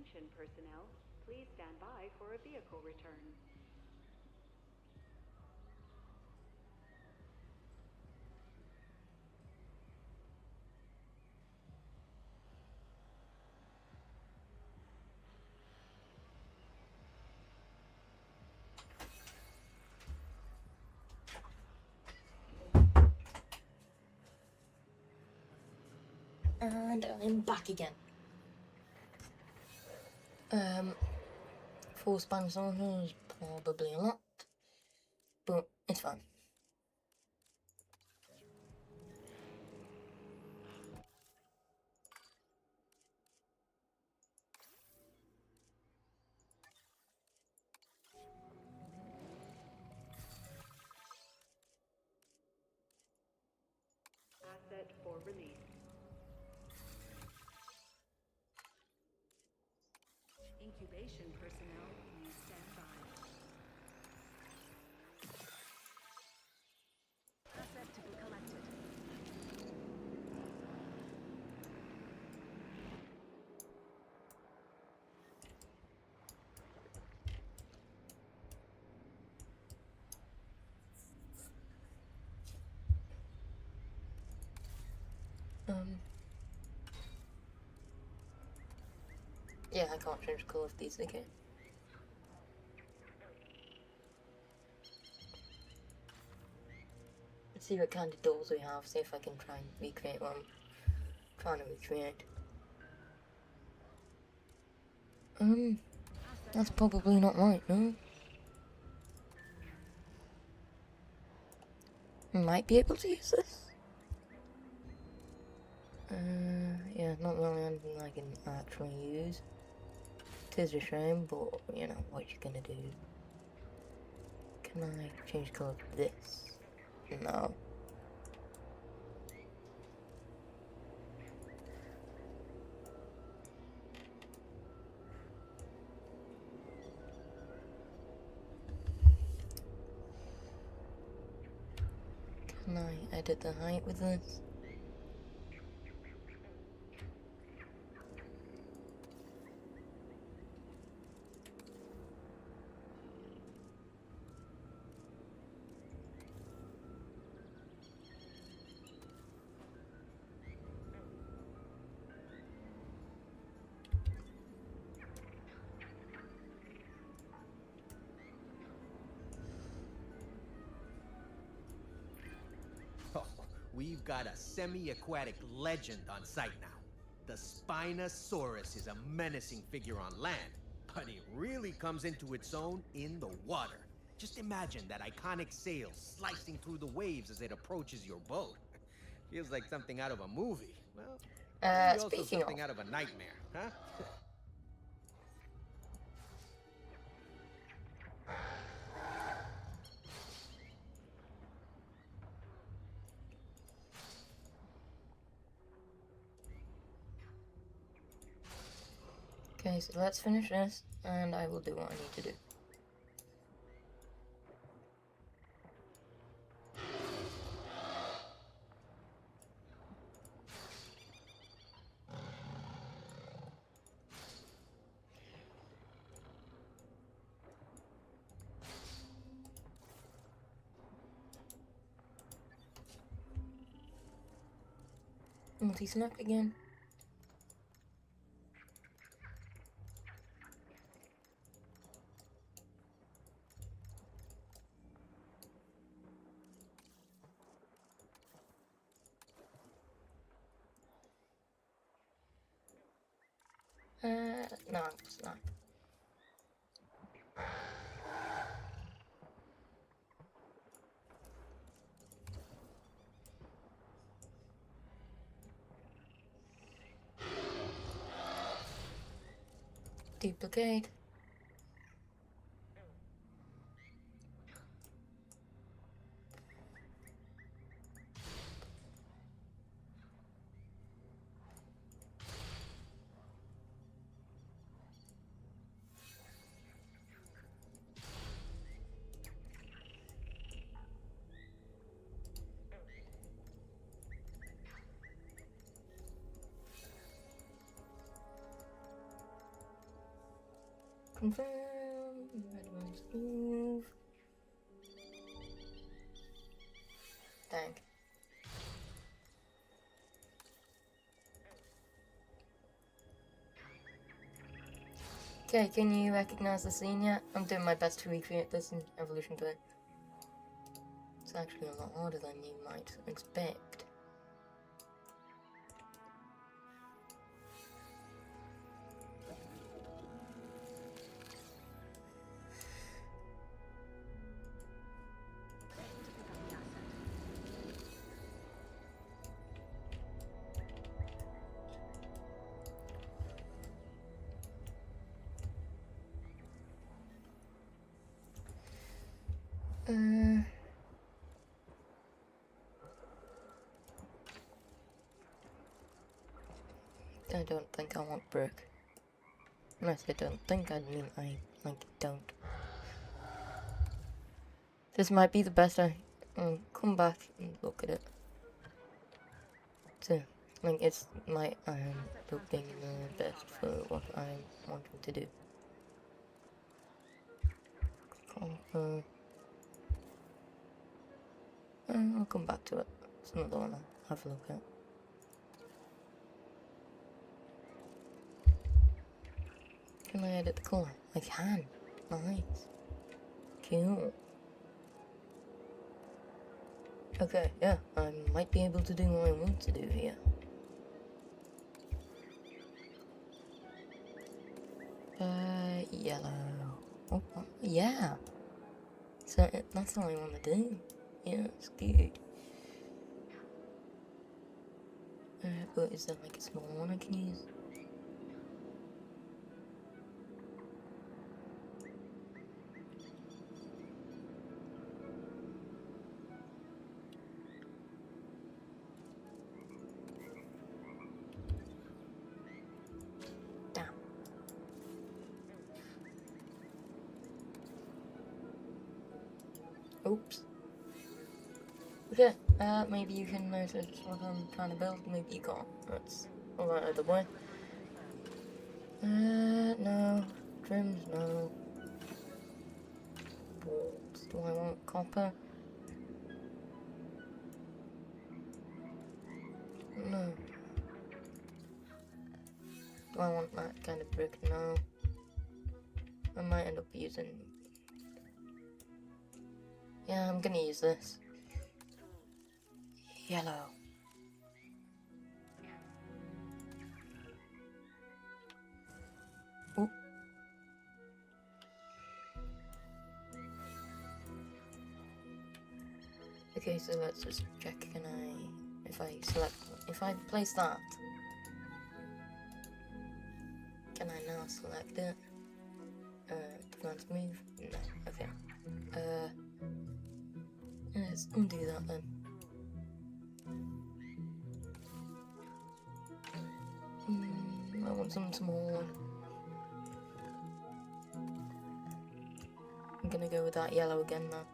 Attention personnel, please stand by for a vehicle return. And I'm back again. Full Spanish Sorna is probably a lot, but it's fine. Asset for release. Incubation personnel, please stand by. Asset to be collected. Yeah, I can't change the colour of these, okay. Let's see what kind of doors we have, see if I can try and recreate what I'm trying to recreate. That's probably not right, no? I might be able to use this. Yeah, not really anything I can actually use. Tis a shame, but you know, what you gonna do? Can I change colour to this? No. Can I edit the height with this? We've got a semi-aquatic legend on site now. The Spinosaurus is a menacing figure on land, but it really comes into its own in the water. Just imagine that iconic sail slicing through the waves as it approaches your boat. Feels like something out of a movie. Well, maybe also something out of a nightmare, huh? Okay, so let's finish this, and I will do what I need to do. Multi-snap again. No, it's not. Duplicate. Confirm. Randomized move. Dang. Okay, can you recognize the scene yet? I'm doing my best to recreate this in Evolution Play. It's actually a lot harder than you might expect. I don't think I want brick. When I say don't think, I mean I don't. This might be the best I come back and look at it. So, like, it's my looking the best for what I'm wanting to do. Copper. I'll come back to it. It's another one I'll have a look at. Can I edit the colour? I can. Nice. Cool. Okay, yeah, I might be able to do what I want to do here. Yellow. Oh, yeah. So that's all I want to do. Yeah, it's good. But is there like a small one I can use? Oops. Okay, maybe you can notice what I'm trying to build, maybe you can't. That's alright either way. No. Trims, no. Bolts. Do I want copper? No. Do I want that kind of brick? No. I might end up using... Yeah, I'm gonna use this. Yellow. Oop. Okay, so let's just check, if I place that, can I now select it? Advanced move? No, okay. Let's undo that then. I want some small. I'm gonna go with that yellow again now.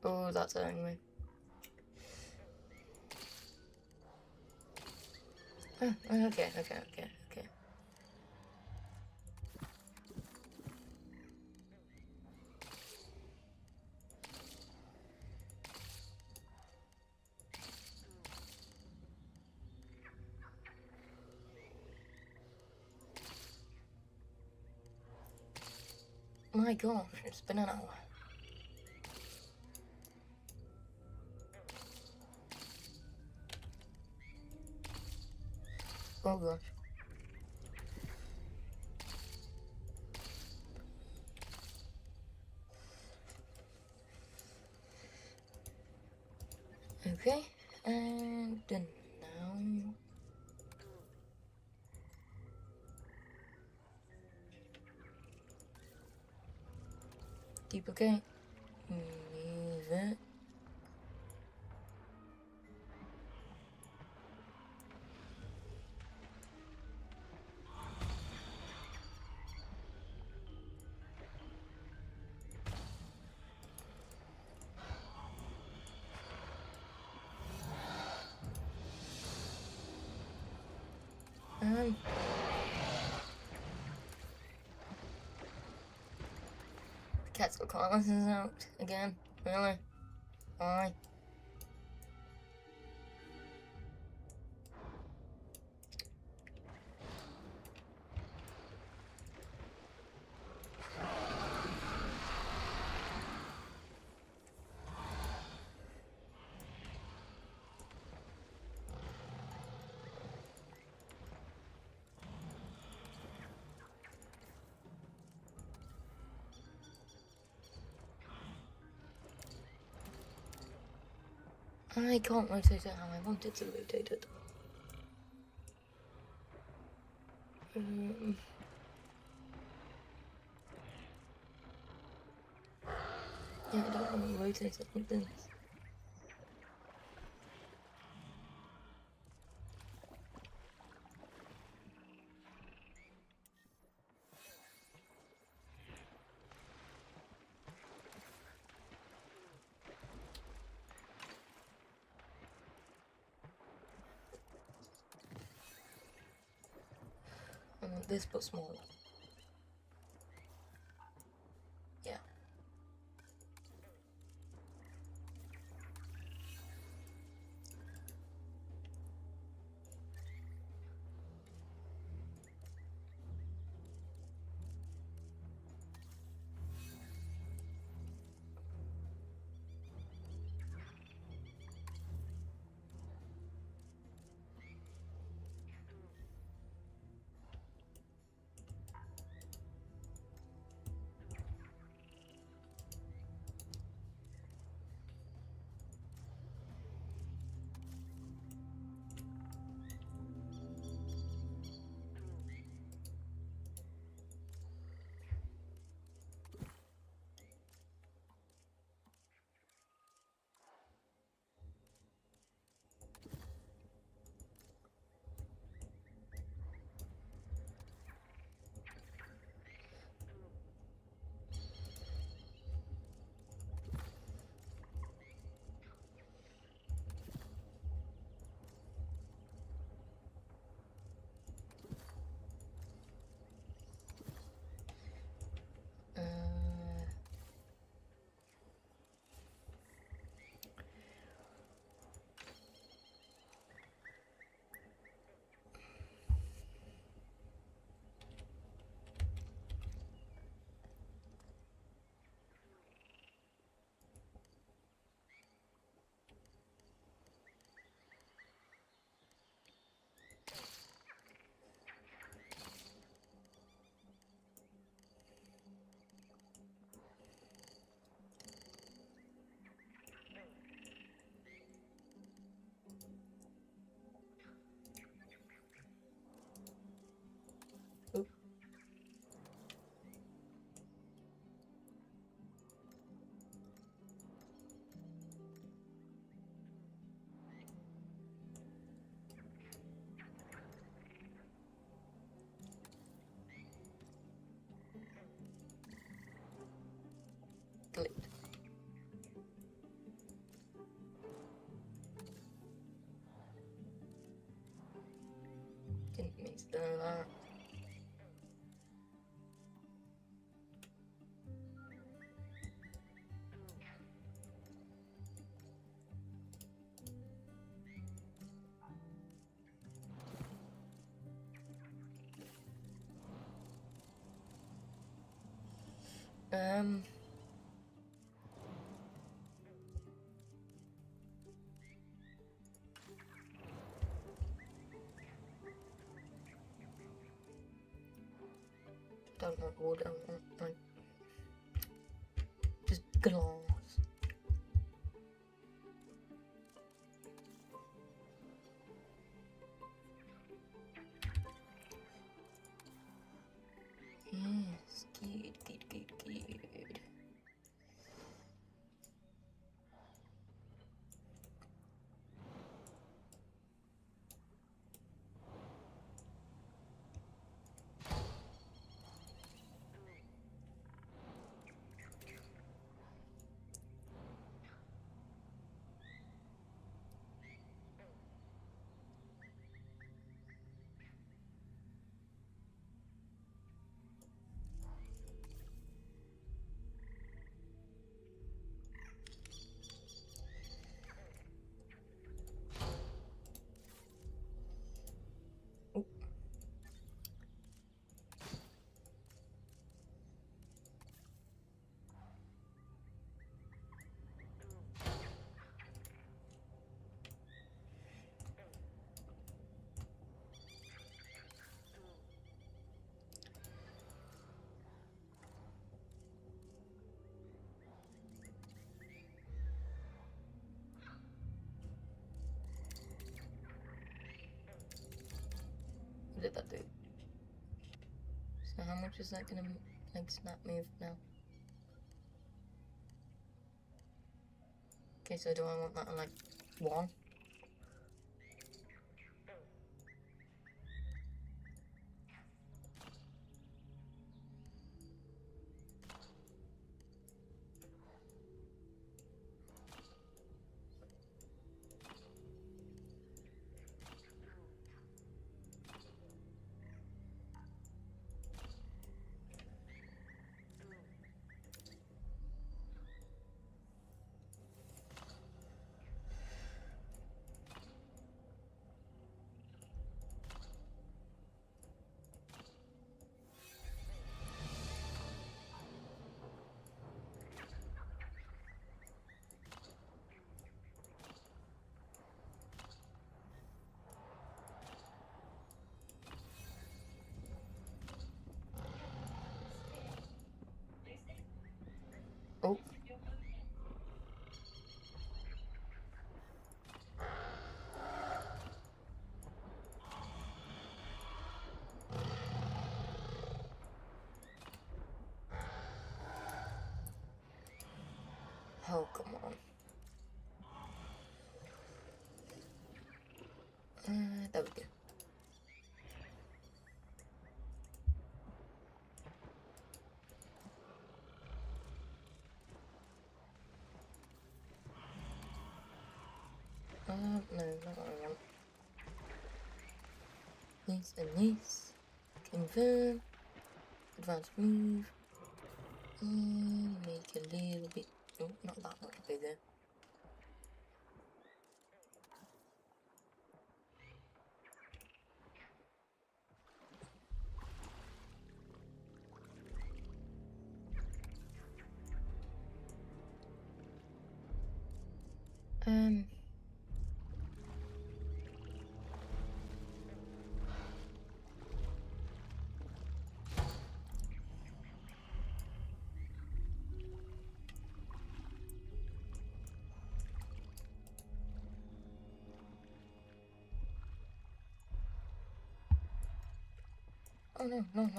Oh, that's it anyway. Oh, okay. My gosh, it's been an hour. Oh gosh. Okay, and done now. Duplicate. Move it. The cat's got carcasses out again. Really? Why? I can't rotate it how I wanted to rotate it. Yeah, I don't want to rotate it like this. I want this but smaller. Yeah. Oop. Delete. Didn't mean to do that. Don't want wood, I want like just glass. Yes, good. much is that gonna like snap move now? Okay, so do I want that on like 1? Oh. Oh, come on. There we go. No, not what I want. This and this. Confirm. Advanced move. And make a little bit. Oh, not that much bigger. Oh no, no, no, no, no,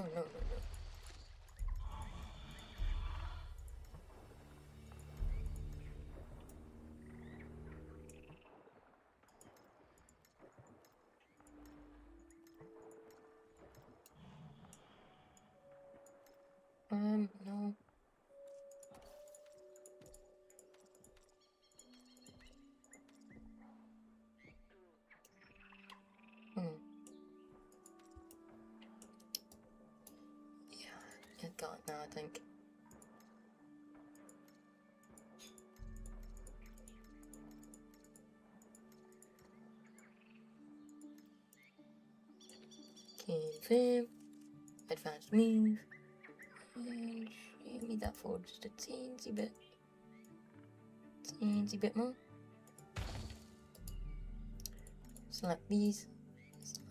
no. No. Yeah, I got it now, I think. Confirm. Advanced move. And show me that forward just a teensy bit. Teensy bit more. Select these.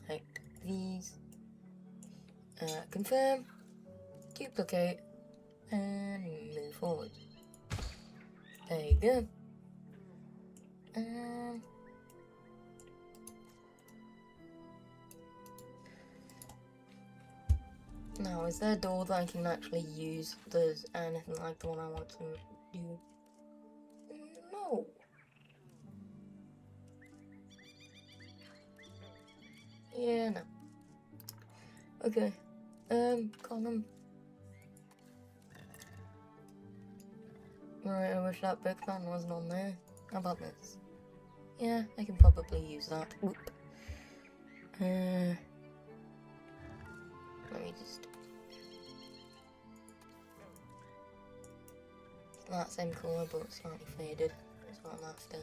Select these. Confirm. Duplicate. And move forward. There you go. Now, is there a door that I can actually use if there's anything like the one I want to do? No. Yeah, no. Okay. Column. Right, I wish that big fan wasn't on there. How about this? Yeah, I can probably use that. Whoop. Let me just... It's that same colour, but slightly faded. That's what I'm after.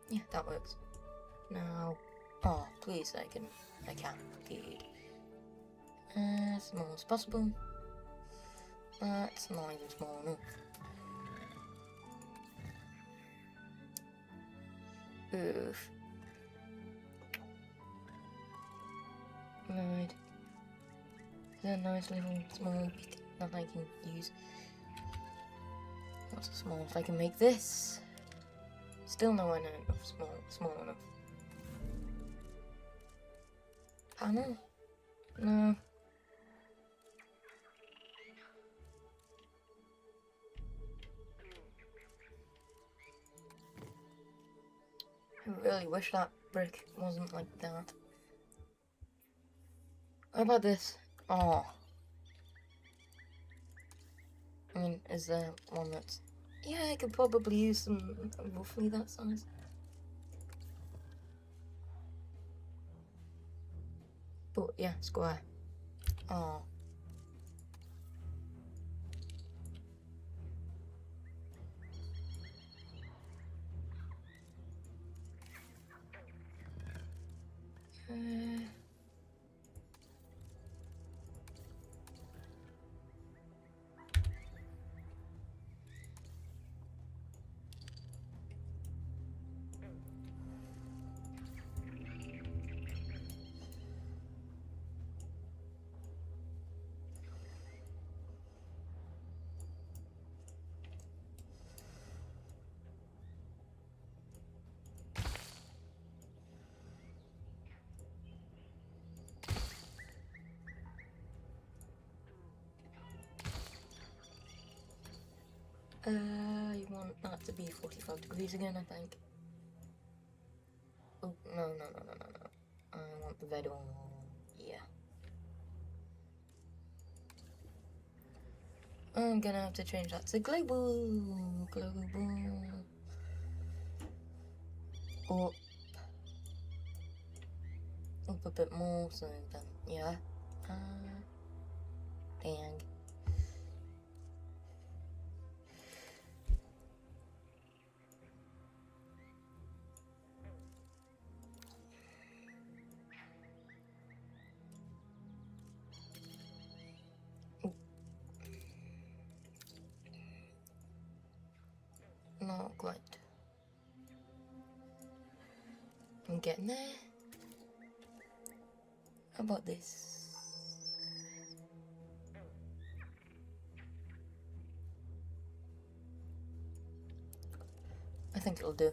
Yeah, that works. Now... Oh, please, I can. Good. As small as possible. That's not even small enough. Oof. Right. Is there a nice little small bit that I can use? Not so small if I can make this. Still nowhere near enough small enough. Panel? No. I really wish that brick wasn't like that. How about this? Oh. I mean, is there one that's... Yeah, I could probably use some roughly that size. But yeah, square. Oh. You want that to be 45 degrees again, I think. Oh, no. I want the red one. Yeah. I'm gonna have to change that to global. Up. Up a bit more, so then, yeah. Dang. Not quite. I'm getting there. How about this? I think it'll do.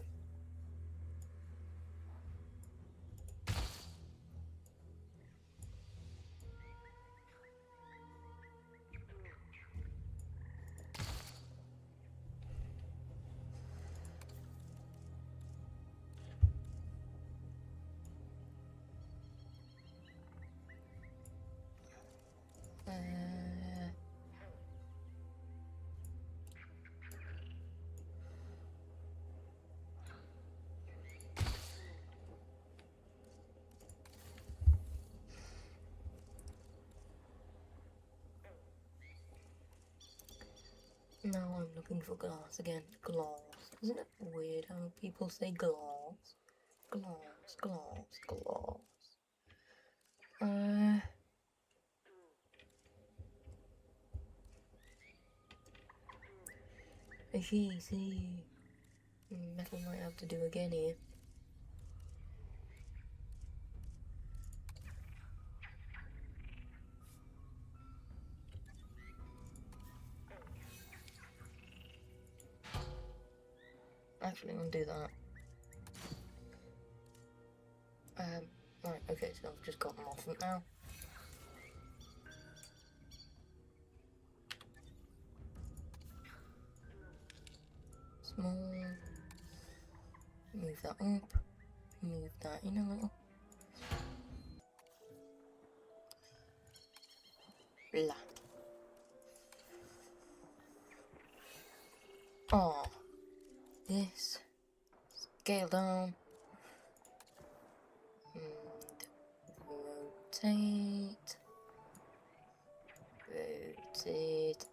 Now I'm looking for glass again. Glass. Isn't it weird how people say glass? Glass. I see. Metal might have to do again here. Actually, I'm gonna do that. Right, okay, so I've just got them off it now. Small. Move that up. Move that in a little. Blah. Oh. This. Scale down. And rotate.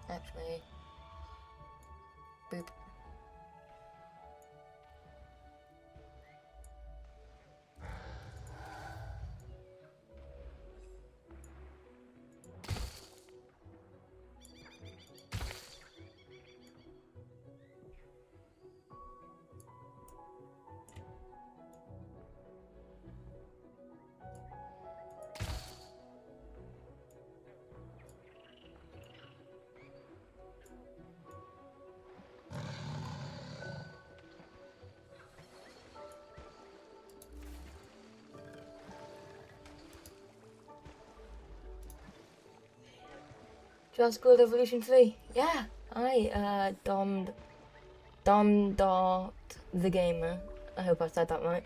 Actually, boop. Jurassic World Evolution 3. Yeah, I Dot the Gamer. I hope I said that right.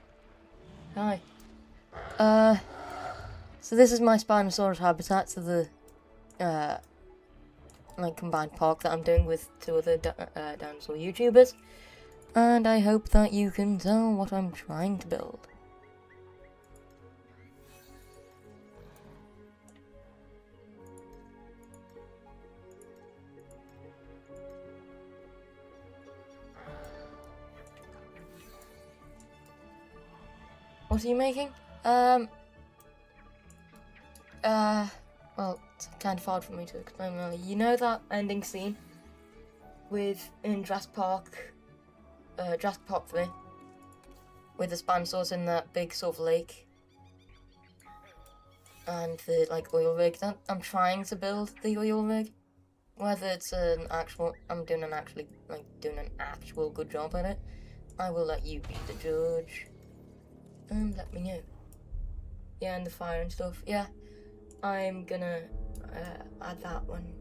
Hi. So this is my Spinosaurus habitat, so the like combined park that I'm doing with 2 other dinosaur YouTubers, and I hope that you can tell what I'm trying to build. What are you making? Well, it's kind of hard for me to explain really. You know that ending scene in Jurassic Park 3, with the Spinosaurus in that big sort of lake, and the like oil rig? I'm trying to build the oil rig. Whether it's I'm doing an actual good job at it, I will let you be the judge, and let me know. Yeah, and the fire and stuff. Yeah, I'm gonna add that when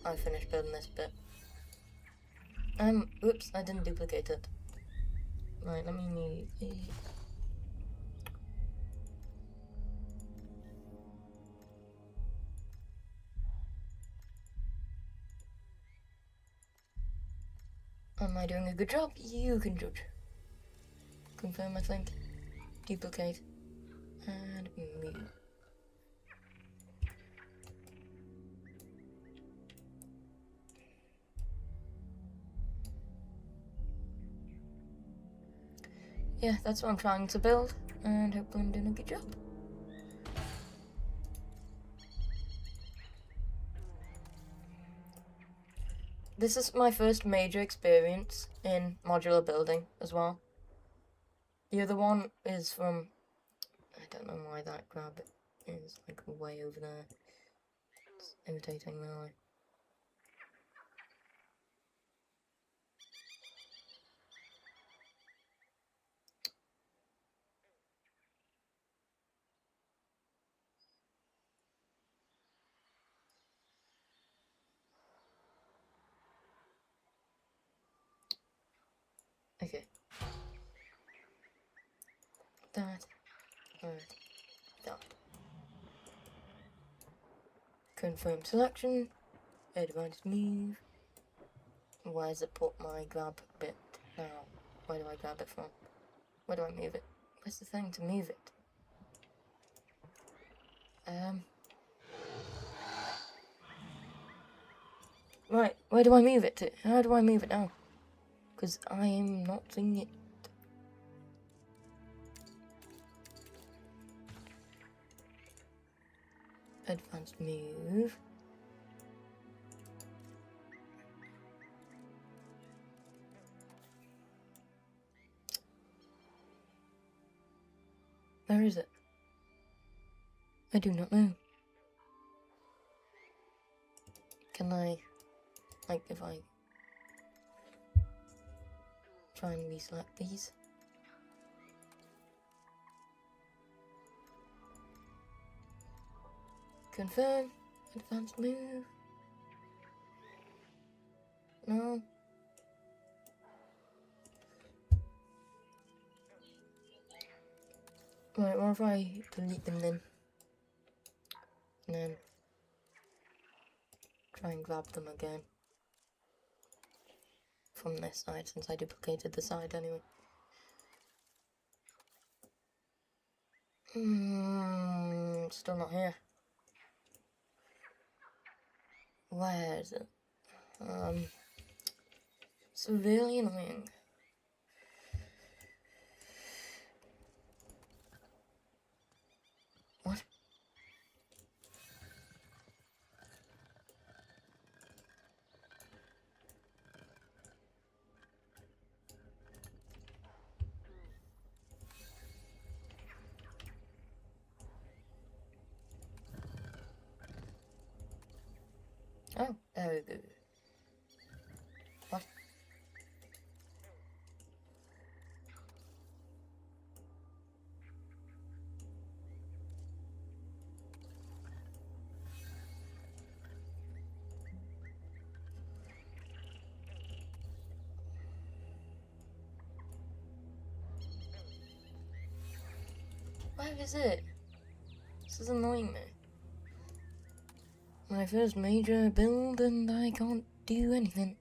I finish building this bit. Oops, I didn't duplicate it. Right, let me move these. Am I doing a good job? You can judge. Confirm, I think. Duplicate. And move. Yeah, that's what I'm trying to build, and hopefully I'm doing a good job. This is my first major experience in modular building as well. The other one is from... I don't know why that grab is like way over there. It's irritating really. Okay. That. Confirm selection. Advanced move. Where does it put my grab bit now? Where do I grab it from? Where do I move it? Where's the thing to move it? Right, where do I move it to? How do I move it now? Because I am not seeing it. Advanced move. Where is it? I do not know. Can I, like, if I try and reselect these? Confirm. Advanced move. No. Right, what if I delete them then? And then try and grab them again. From this side, since I duplicated the side anyway. Still not here. Where is it? It's really annoying. What? Oh, there we go. What? is it? This is annoying me. My first major build and I can't do anything.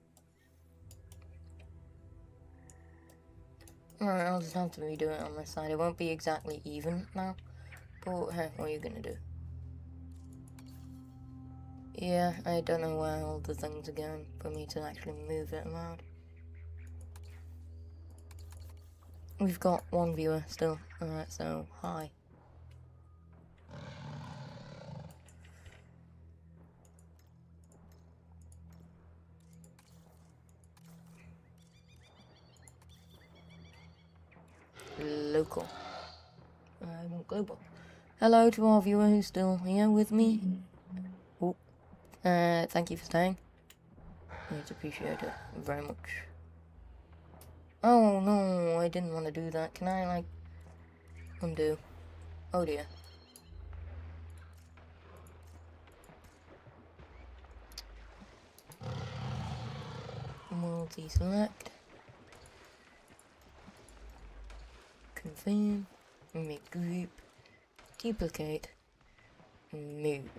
Alright, I'll just have to redo it on this side. It won't be exactly even now. But hey, what are you gonna do? Yeah, I don't know where all the things are going for me to actually move it around. We've got one viewer still. Alright, so hi. Local. I want global. Hello to our viewer who's still here with me. Oh, thank you for staying. It's appreciated very much. Oh no, I didn't want to do that. Can I, like, undo? Oh dear. Multi-select. Confirm. Make group. Duplicate. Move.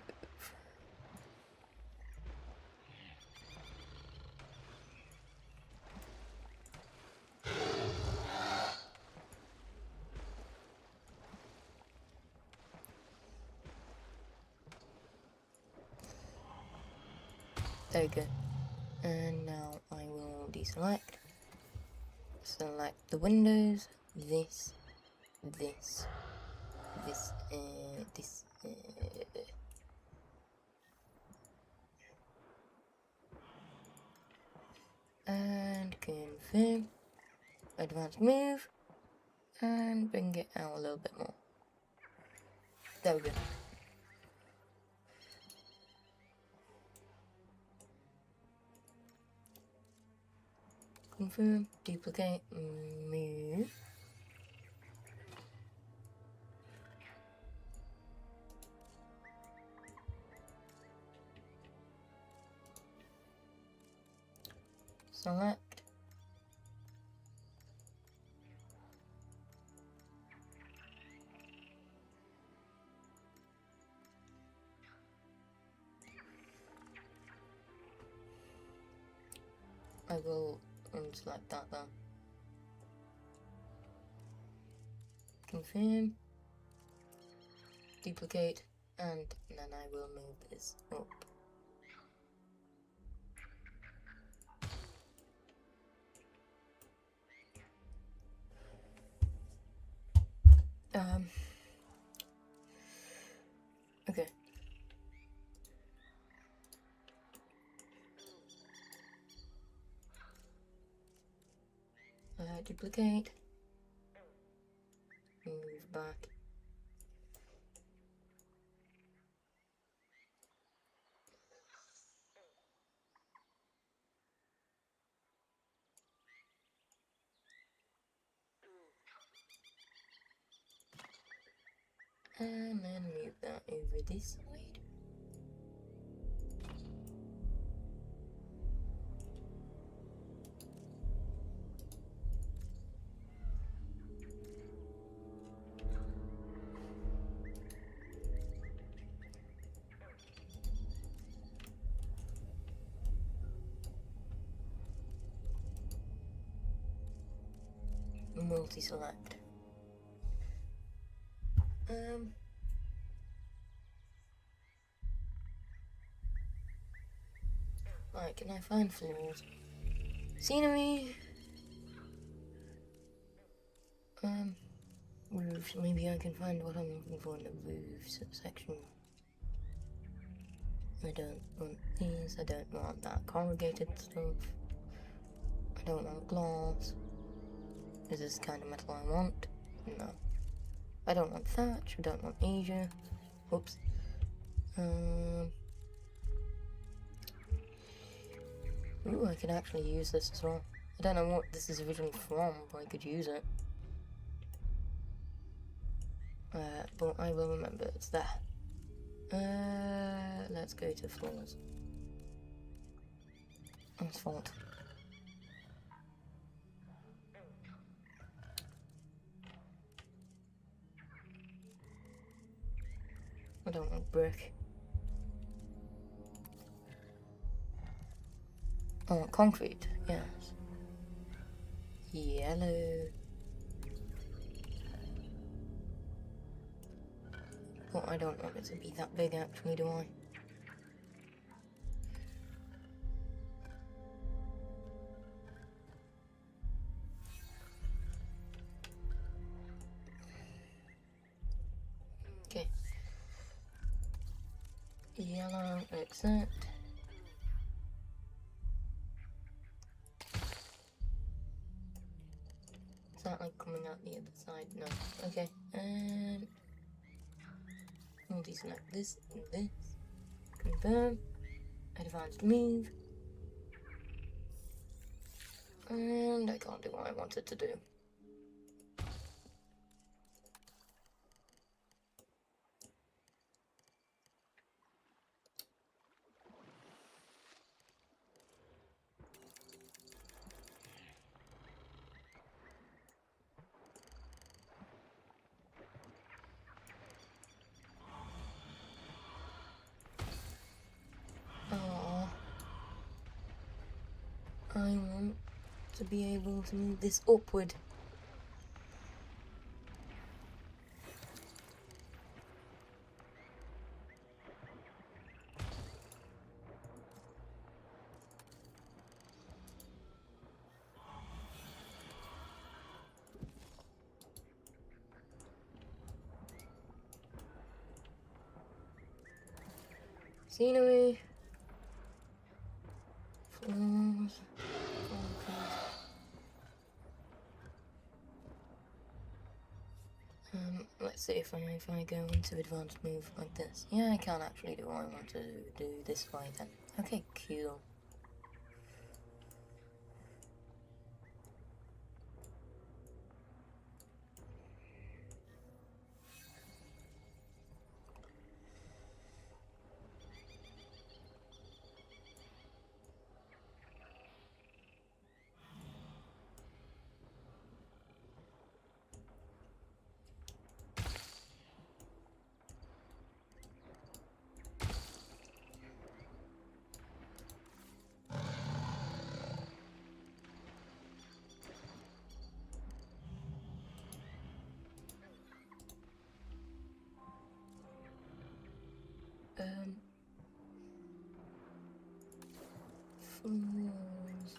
There we go. And now I will deselect. Select the windows. This. And confirm. Advanced move. And bring it out a little bit more. There we go. Confirm, duplicate, move. Select. I will unselect that then. Confirm, duplicate, and then I will move this up. Okay. Duplicate. Move back. And then move that over this side. Multi-select. Right, can I find floors? Scenery. Roofs. Maybe I can find what I'm looking for in the roofs section. I don't want these. I don't want that corrugated stuff. I don't want glass. Is this the kind of metal I want? No. I don't want thatch. I don't want Asia. Oops. Ooh, I could actually use this as well. I don't know what this is originally from, but I could use it. But I will remember it's there. Let's go to floors. Asphalt. don't want brick. I want concrete, yes. Yellow. But I don't want it to be that big actually, do I? Okay. Yellow, accept. Is that like coming out the other side? No. Okay. And we'll deselect this and this. Confirm. Advanced move. And I can't do what I wanted to do. I want to be able to move this upward. Scenery. Floors. Let's see if I go into advanced move like this. Yeah, I can actually do what I want to do this way then. Okay, cool. Floors.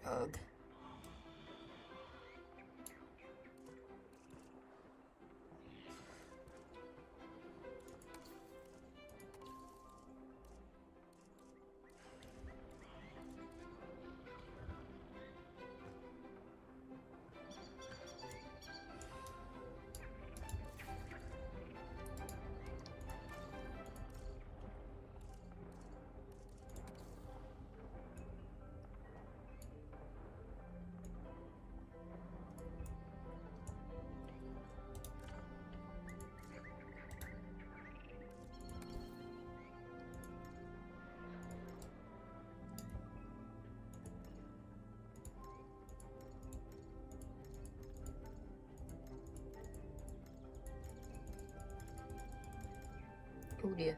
Ugh. Oh dear.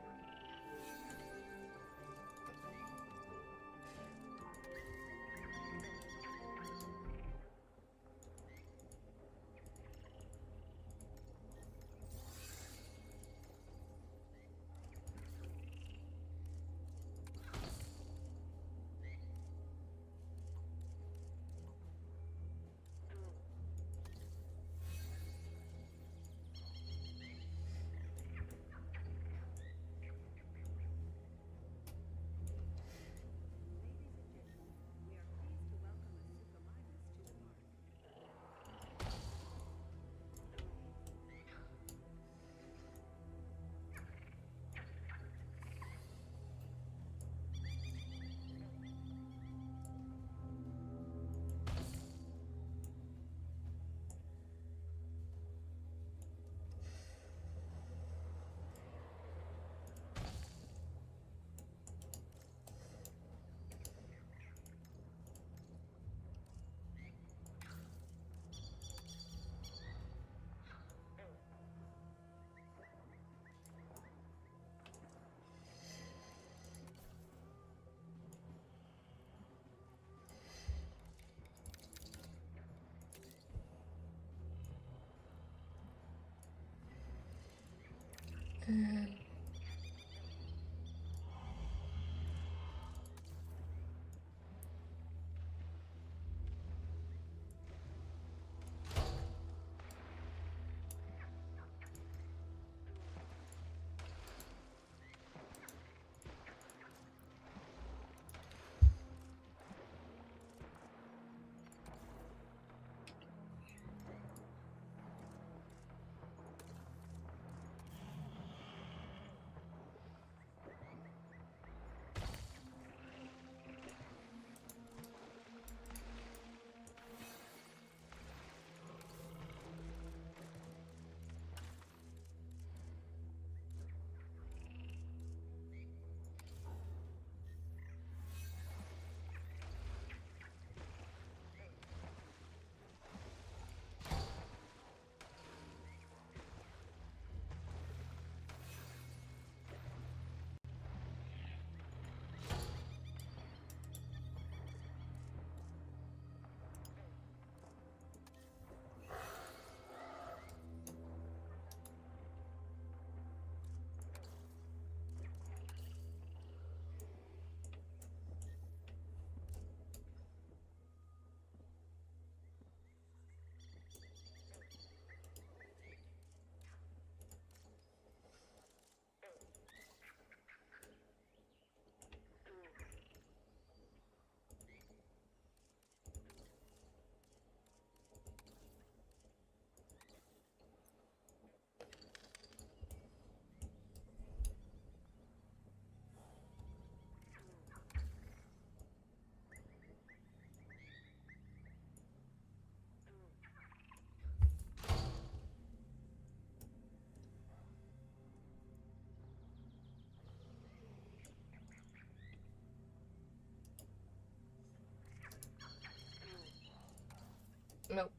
Nope.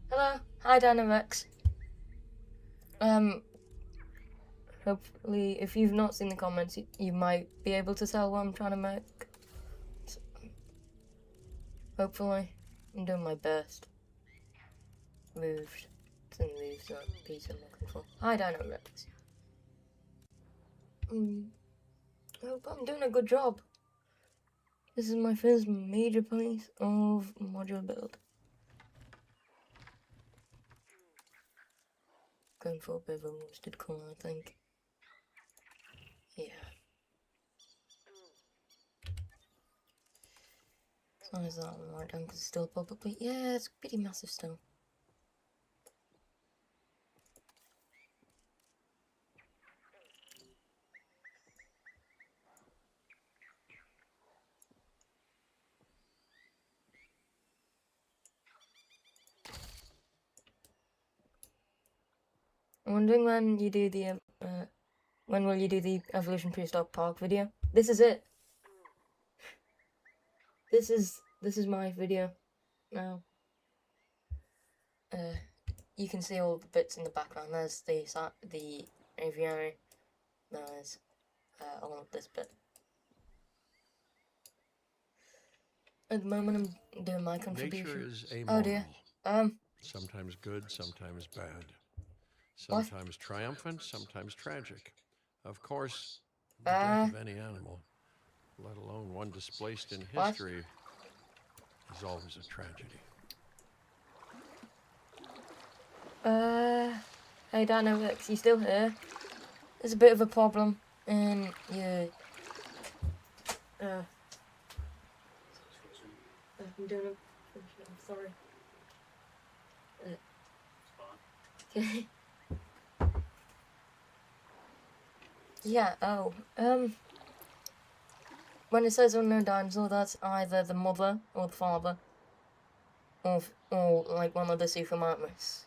Hello. Hi, Dynamax. Hopefully, if you've not seen the comments, you might be able to tell what I'm trying to make. So, hopefully, I'm doing my best. Moved. It's in moves, not piece I'm looking for. Hi, Dynamax. I hope I'm doing a good job. This is my first major piece of modular build. Going for a bit of a mustard colour, I think. Yeah. As long as that one right down, because it's still pop up, but yeah, it's pretty massive still. I'm wondering when you do the when will you do the Evolution Prehistoric Park video? This is it. This is my video now. You can see all the bits in the background. There's the aviary. There's all of this bit. At the moment, I'm doing my contribution. Nature is amoral. Oh dear. Sometimes good, sometimes bad. Sometimes triumphant, sometimes tragic. Of course, the death of any animal, let alone one displaced in history, is always a tragedy. Hey Dynamax, you still here? There's a bit of a problem in your I'm doing a I'm sorry. Okay. Yeah, when it says unknown dinosaur, that's either the mother or the father or like one of the supermountains.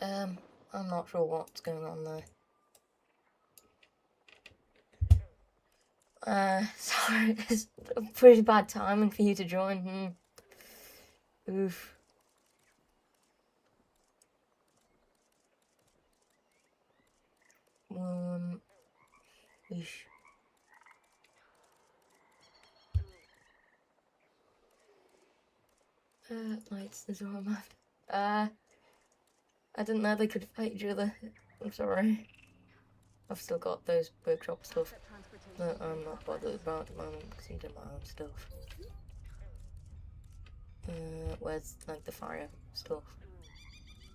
I'm not sure what's going on there. Sorry, it's a pretty bad timing for you to join. Oof. Eesh. spotlights, there's all I'm after. I didn't know they could fight each other. I'm sorry. I've still got those workshop stuff that I'm not bothered about at the moment because I'm doing my own stuff. Where's like the fire stuff?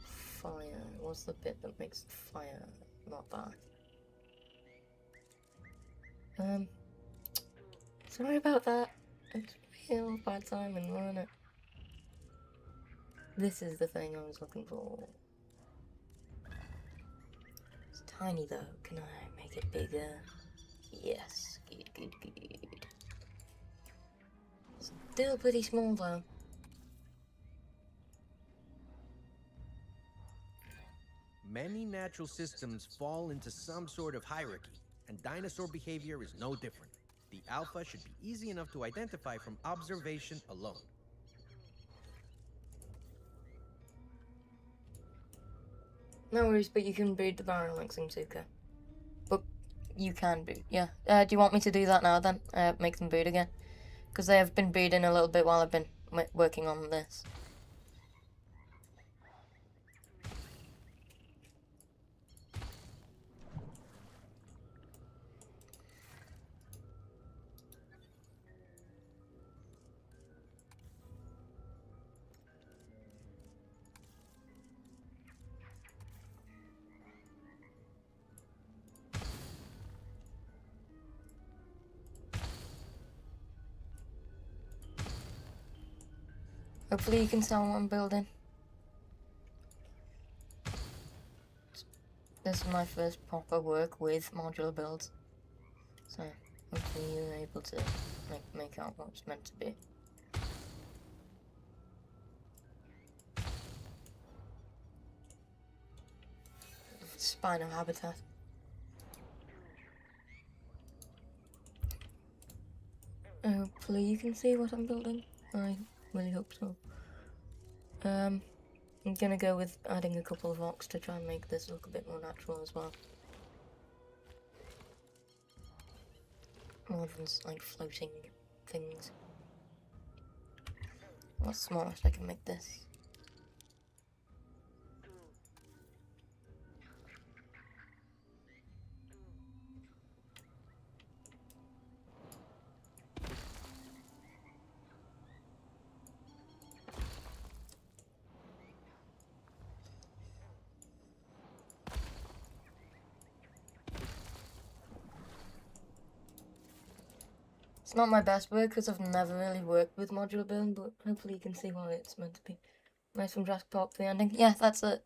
Fire. What's the bit that makes the fire? Not that. Sorry about that. It's real bad timing, wasn't it? This is the thing I was looking for. It's tiny though. Can I make it bigger? Yes. Good. Still pretty small though. Many natural systems fall into some sort of hierarchy, and dinosaur behavior is no different. The alpha should be easy enough to identify from observation alone. No worries, but you can breed the Baryonyx in Suka. But you can breed, yeah. Do you want me to do that now then? Make them breed again? Because they have been breeding a little bit while I've been working on this. Hopefully you can tell what I'm building. This is my first proper work with modular builds. So, hopefully you're able to make out what it's meant to be. Spino habitat. Hopefully you can see what I'm building. I really hope so. I'm gonna go with adding a couple of rocks to try and make this look a bit more natural as well. More than like floating things. What's the smallest I can make this? It's not my best work because I've never really worked with modular building, but hopefully you can see what it's meant to be. Nice from Jurassic Park, the ending. Yeah, that's it.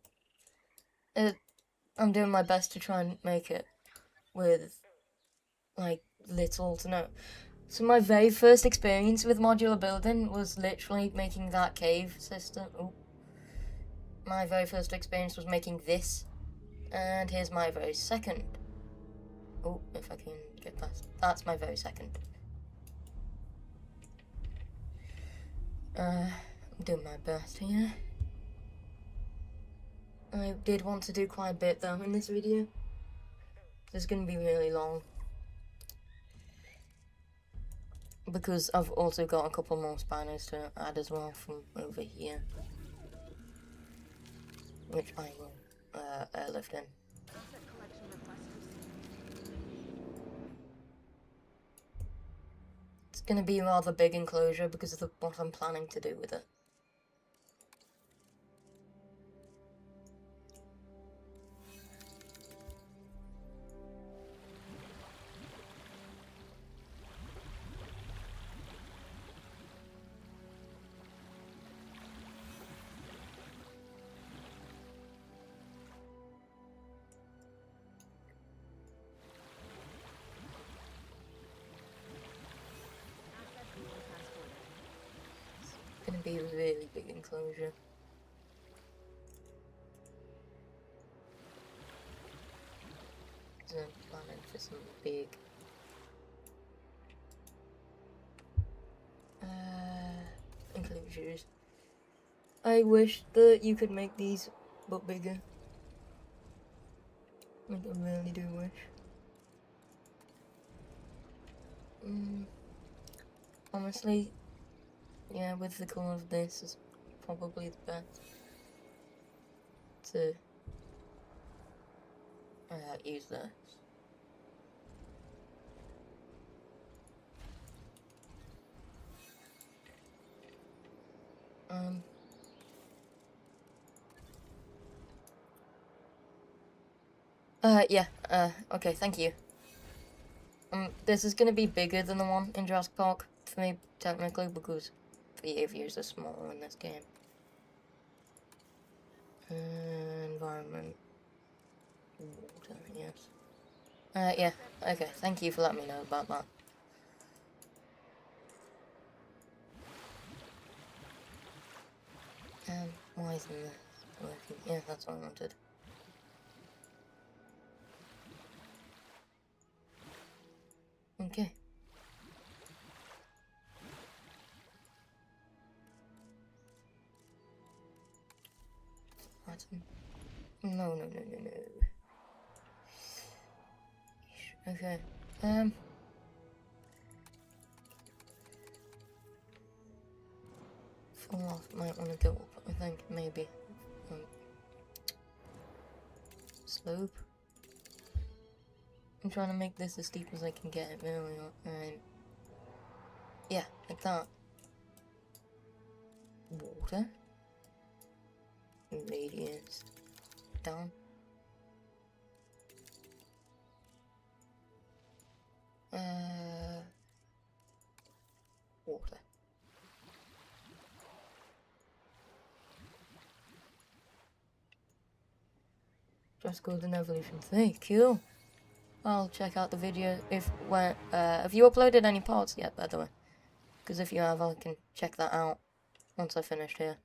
I'm doing my best to try and make it with, like, little to no. So my very first experience with modular building was literally making that cave system. Ooh. My very first experience was making this. And here's my very second. Oh, if I can get past. That's my very second. I'm doing my best here. I did want to do quite a bit though in this video. It's gonna be really long. Because I've also got a couple more spinos to add as well from over here. Which I will airlift in. It's gonna be a rather big enclosure because of what I'm planning to do with it. Gonna be a really big enclosure. So I'm planning for some big enclosures. I wish that you could make these but bigger. Like, I really do wish. Honestly, yeah, with the colour of this, it's probably the best to use this. Yeah, okay, thank you. This is gonna be bigger than the one in Jurassic Park for me, technically, because the aviators are small in this game. Environment. Water, yes. Yeah, okay, thank you for letting me know about that. Why isn't this working? Yeah, that's what I wanted. Okay. No. Okay. Fall off might want to go up, I think, maybe. Slope. I'm trying to make this as steep as I can get it, really. Yeah, like that. Water. Radius. Down. Water. Just Golden Evolution 3, cool. I'll check out the video have you uploaded any parts yet, by the way? Because if you have, I can check that out once I finish here.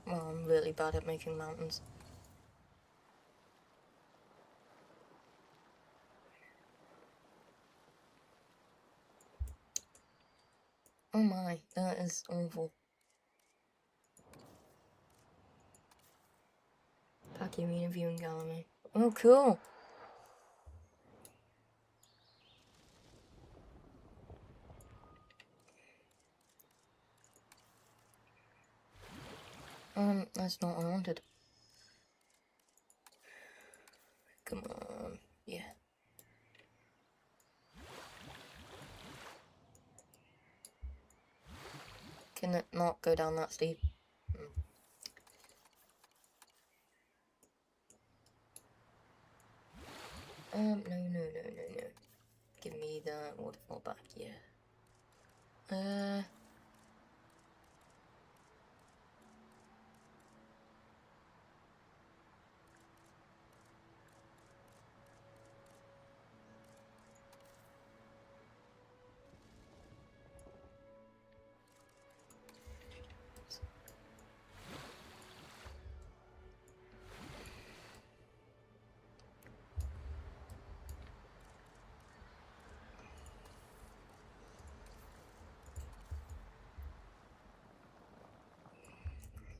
Well, I'm really bad at making mountains. Oh my, that is awful. Pacumina viewing gallery. Oh, cool. That's not what I wanted. Come on, yeah. Can it not go down that steep? No. Give me the waterfall back, yeah.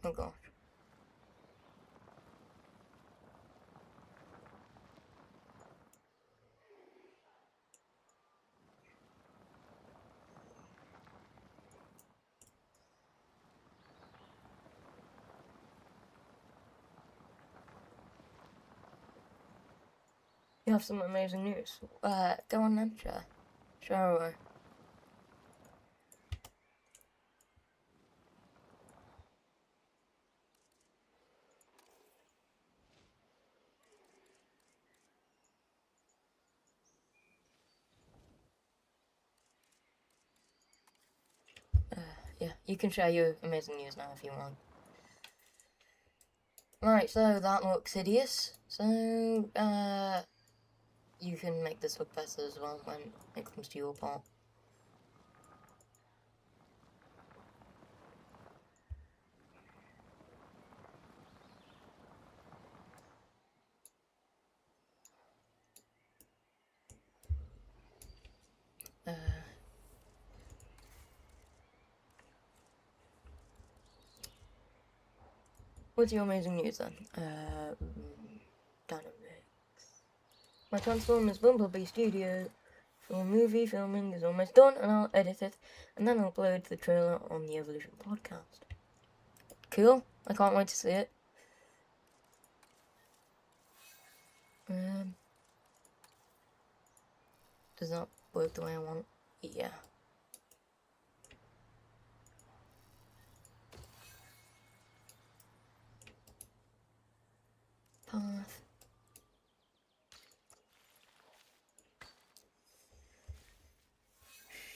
Oh gosh. You have some amazing news. Go on then, share away. yeah, you can share your amazing news now if you want. Right, so that looks hideous. So, you can make this look better as well when it comes to your part. What's your amazing news then? Dynamics. My Transformers Bumblebee Studio for movie filming is almost done, and I'll edit it and then upload the trailer on the Evolution podcast. Cool. I can't wait to see it. Does that work the way I want? Yeah. Path.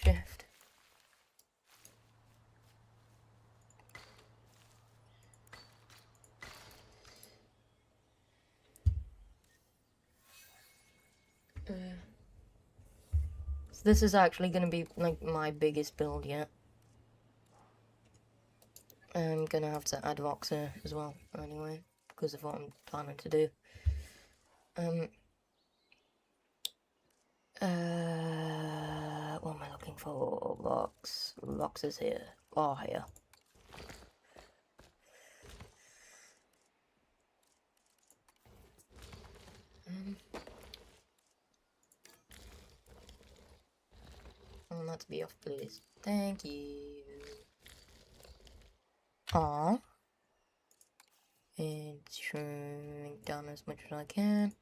Shift. So this is actually going to be like my biggest build yet. I'm going to have to add rocks here as well anyway, because of what I'm planning to do. What am I looking for? Rocks. Rocks is here. Oh, here. Oh, not to be off, please. Thank you. Aww. And shrink down as much as I can.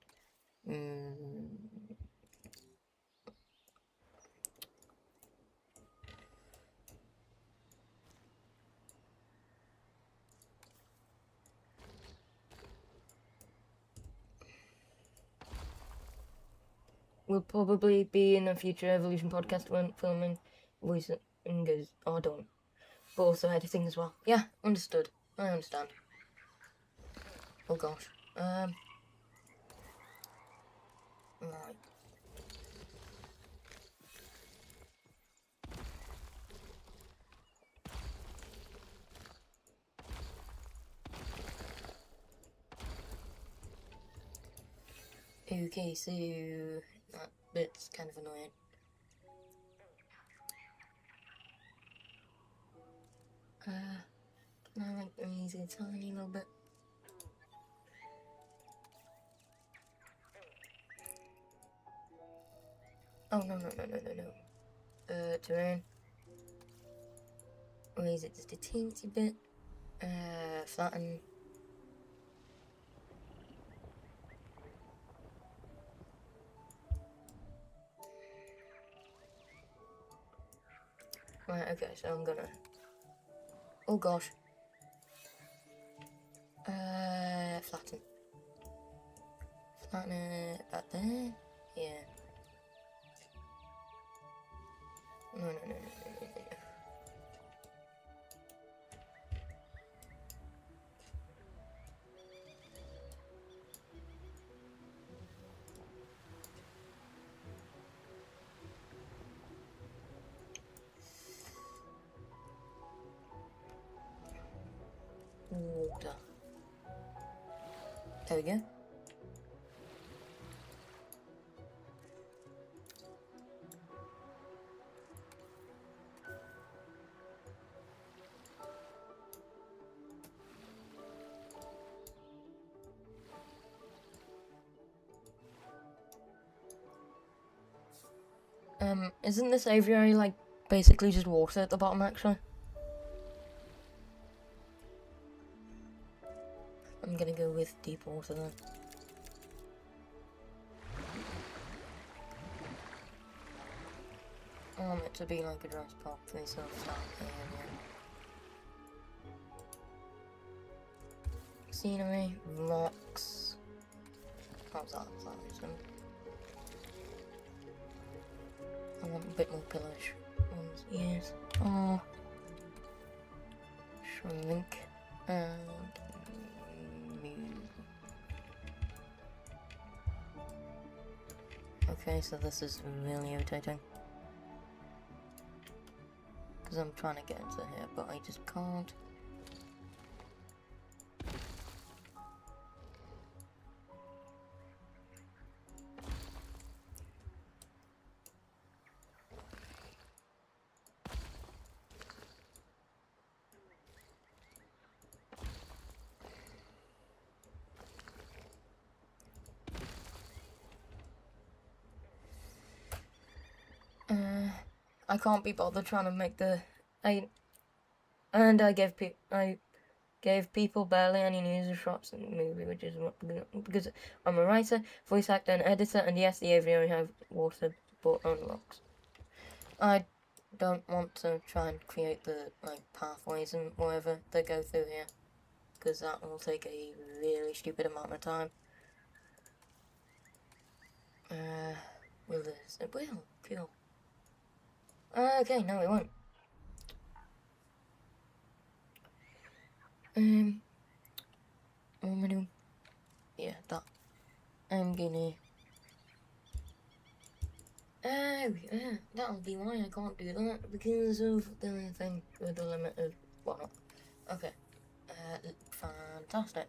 Will probably be in a future Evolution podcast when filming voice and goes done. But also editing as well. Yeah, understood. I understand. Oh gosh. Right. Okay, so that bit's kind of annoying. Can I make them easy a tiny little bit? Oh, no. Terrain. Raise it just a teensy bit. Flatten. Right, okay, so I'm gonna... Oh gosh. Flatten. Flatten it about there. Yeah. No. Water. There we go. Isn't this aviary like basically just water at the bottom actually? I'm gonna go with deep water then. I want it to be like a dress pop, please, so start area. Scenery, rocks. How's that? Is that reason? I want a bit more pillage ones. Yes. Oh. shrink, and move. Okay, so this is really irritating. Because I'm trying to get into here, but I just can't. I can't be bothered trying to make the I gave people barely any news or shots in the movie, which is because I'm a writer, voice actor, and editor, and yes, the aviary have water but on rocks. I don't want to try and create the pathways and whatever that go through here, because that will take a really stupid amount of time. Will this? It will. Cool. Okay, no, it won't. What am I doing? Yeah, that. I'm gonna. Oh, yeah, that'll be why I can't do that, because of the thing with the limit of whatnot. Okay. Fantastic.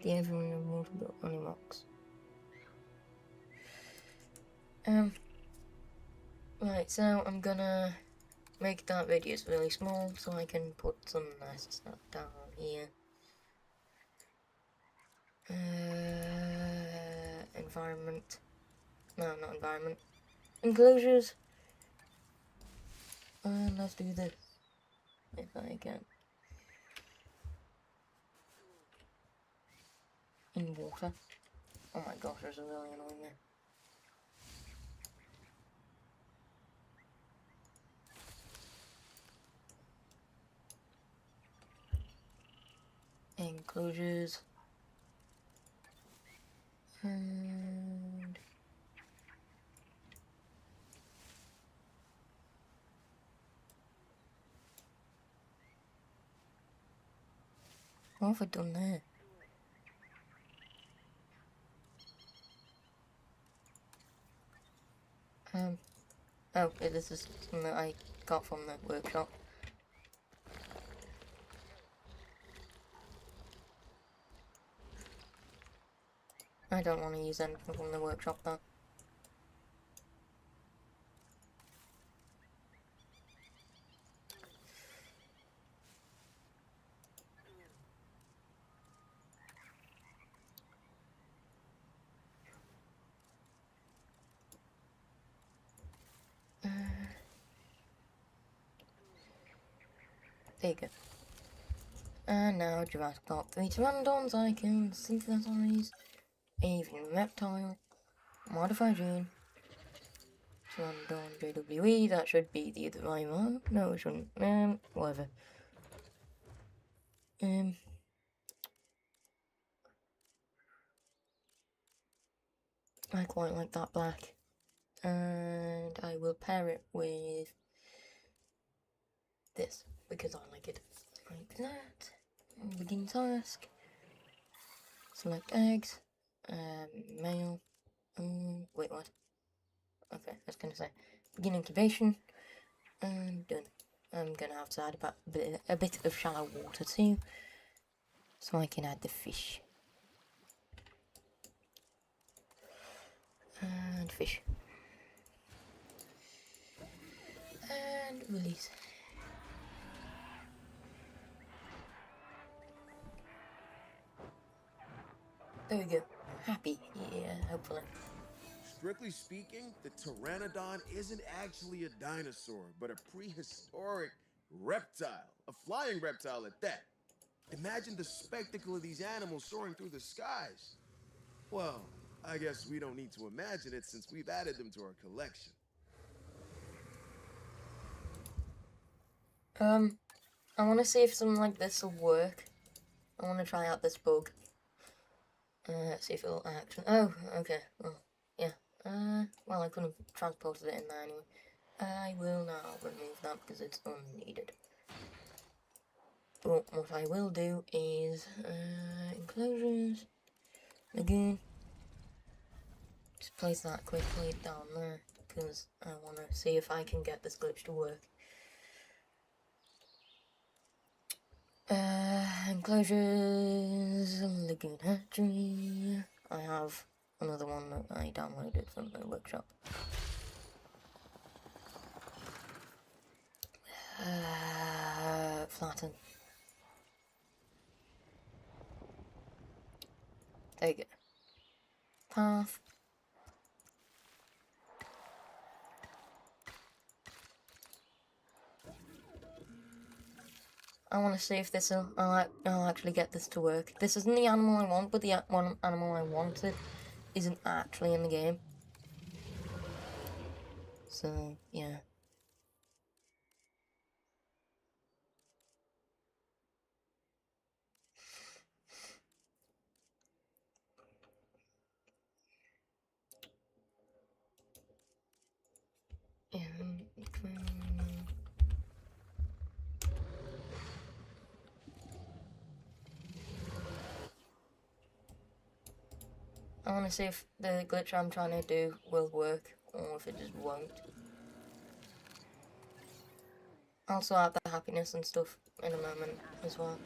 The everyone of multiple only rocks. Right, so I'm gonna make that radius really small so I can put some nice stuff down here. Environment. No, not environment. Enclosures. And let's do this. If I can. In water. Oh my gosh, there's a really annoying there. Enclosures. And what have I done there? Oh, this is something that I got from the workshop. I don't want to use anything from the workshop though. There you go. And now Jurassic Park 3 Pteranodons, I can synthesize avian reptile, modify gene, Pteranodon JWE, that should be the other IMO. No, it shouldn't. Whatever. I quite like that black. And I will pair it with this, because I like it. Like that. Begin task. Select eggs. Male. Wait, what? Okay, I was gonna say. Begin incubation. And done. I'm gonna have to add a bit of shallow water too, so I can add the fish. And fish. And release. There we go. Happy. Yeah, hopefully. Strictly speaking, the Pteranodon isn't actually a dinosaur, but a prehistoric reptile. A flying reptile at that. Imagine the spectacle of these animals soaring through the skies. Well, I guess we don't need to imagine it since we've added them to our collection. I want to see if something like this will work. I want to try out this bug. Let's see if it'll actually... Oh, okay. Well, yeah. Well, I could have transported it in there anyway. I will now remove that because it's unneeded. But what I will do is... enclosures. Again. Just place that quickly down there because I want to see if I can get this glitch to work. Enclosures, Lagoon Hatchery. I have another one that I downloaded from the workshop. Flatten. There you go. Path. I want to see if I'll actually get this to work. This isn't the animal I want, but the one animal I wanted isn't actually in the game. So, yeah. I want to see if the glitch I'm trying to do will work, or if it just won't. I'll sort out the happiness and stuff in a moment as well.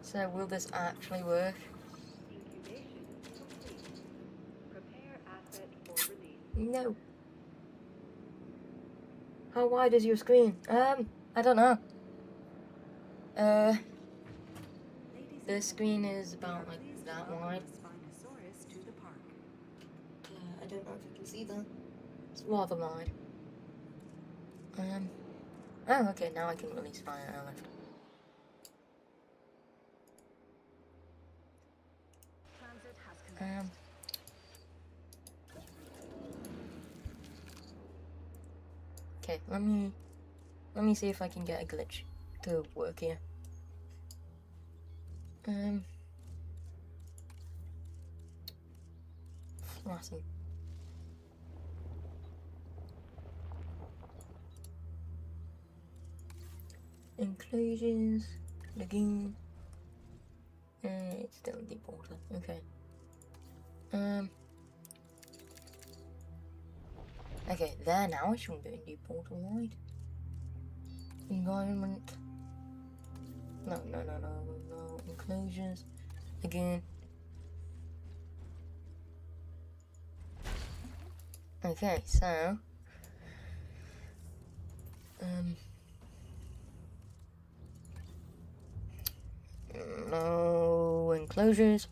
So will this actually work? Incubation complete. Prepare asset for release. No. How wide is your screen? I don't know. The screen is about like that wide. Spinosaurus to the park. I don't know if you can see that. It's rather wide. Oh, okay, now I can release fire airlift. Transit has commenced. Okay, let me see if I can get a glitch to work here. Flatten. Enclosures, lagoon. It's still in deep water. Okay. Okay, there now. I shouldn't be in deep water, right? Environment. No. Enclosures. Again. Okay, so. No enclosures.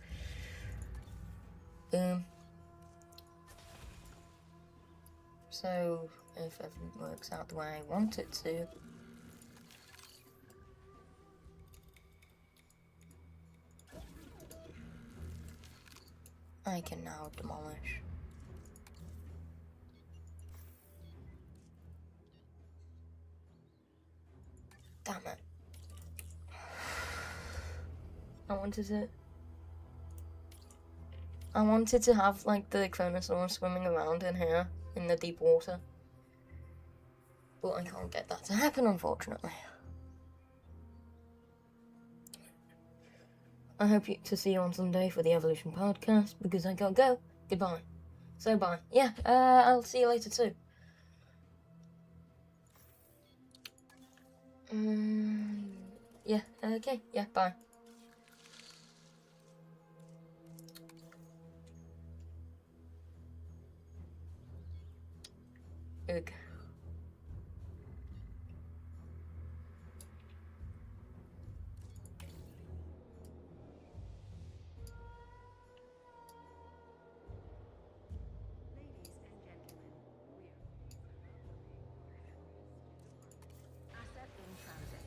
So, if everything works out the way I want it to, I can now demolish. Damn it. I wanted to have, like, the Kronosaurus swimming around in here, in the deep water. But I can't get that to happen, unfortunately. I hope to see you on Sunday for the Evolution podcast, because I gotta go. Goodbye. So bye. Yeah, I'll see you later too. Yeah, okay, yeah, bye. Ugh. Ladies and gentlemen, asset in transit.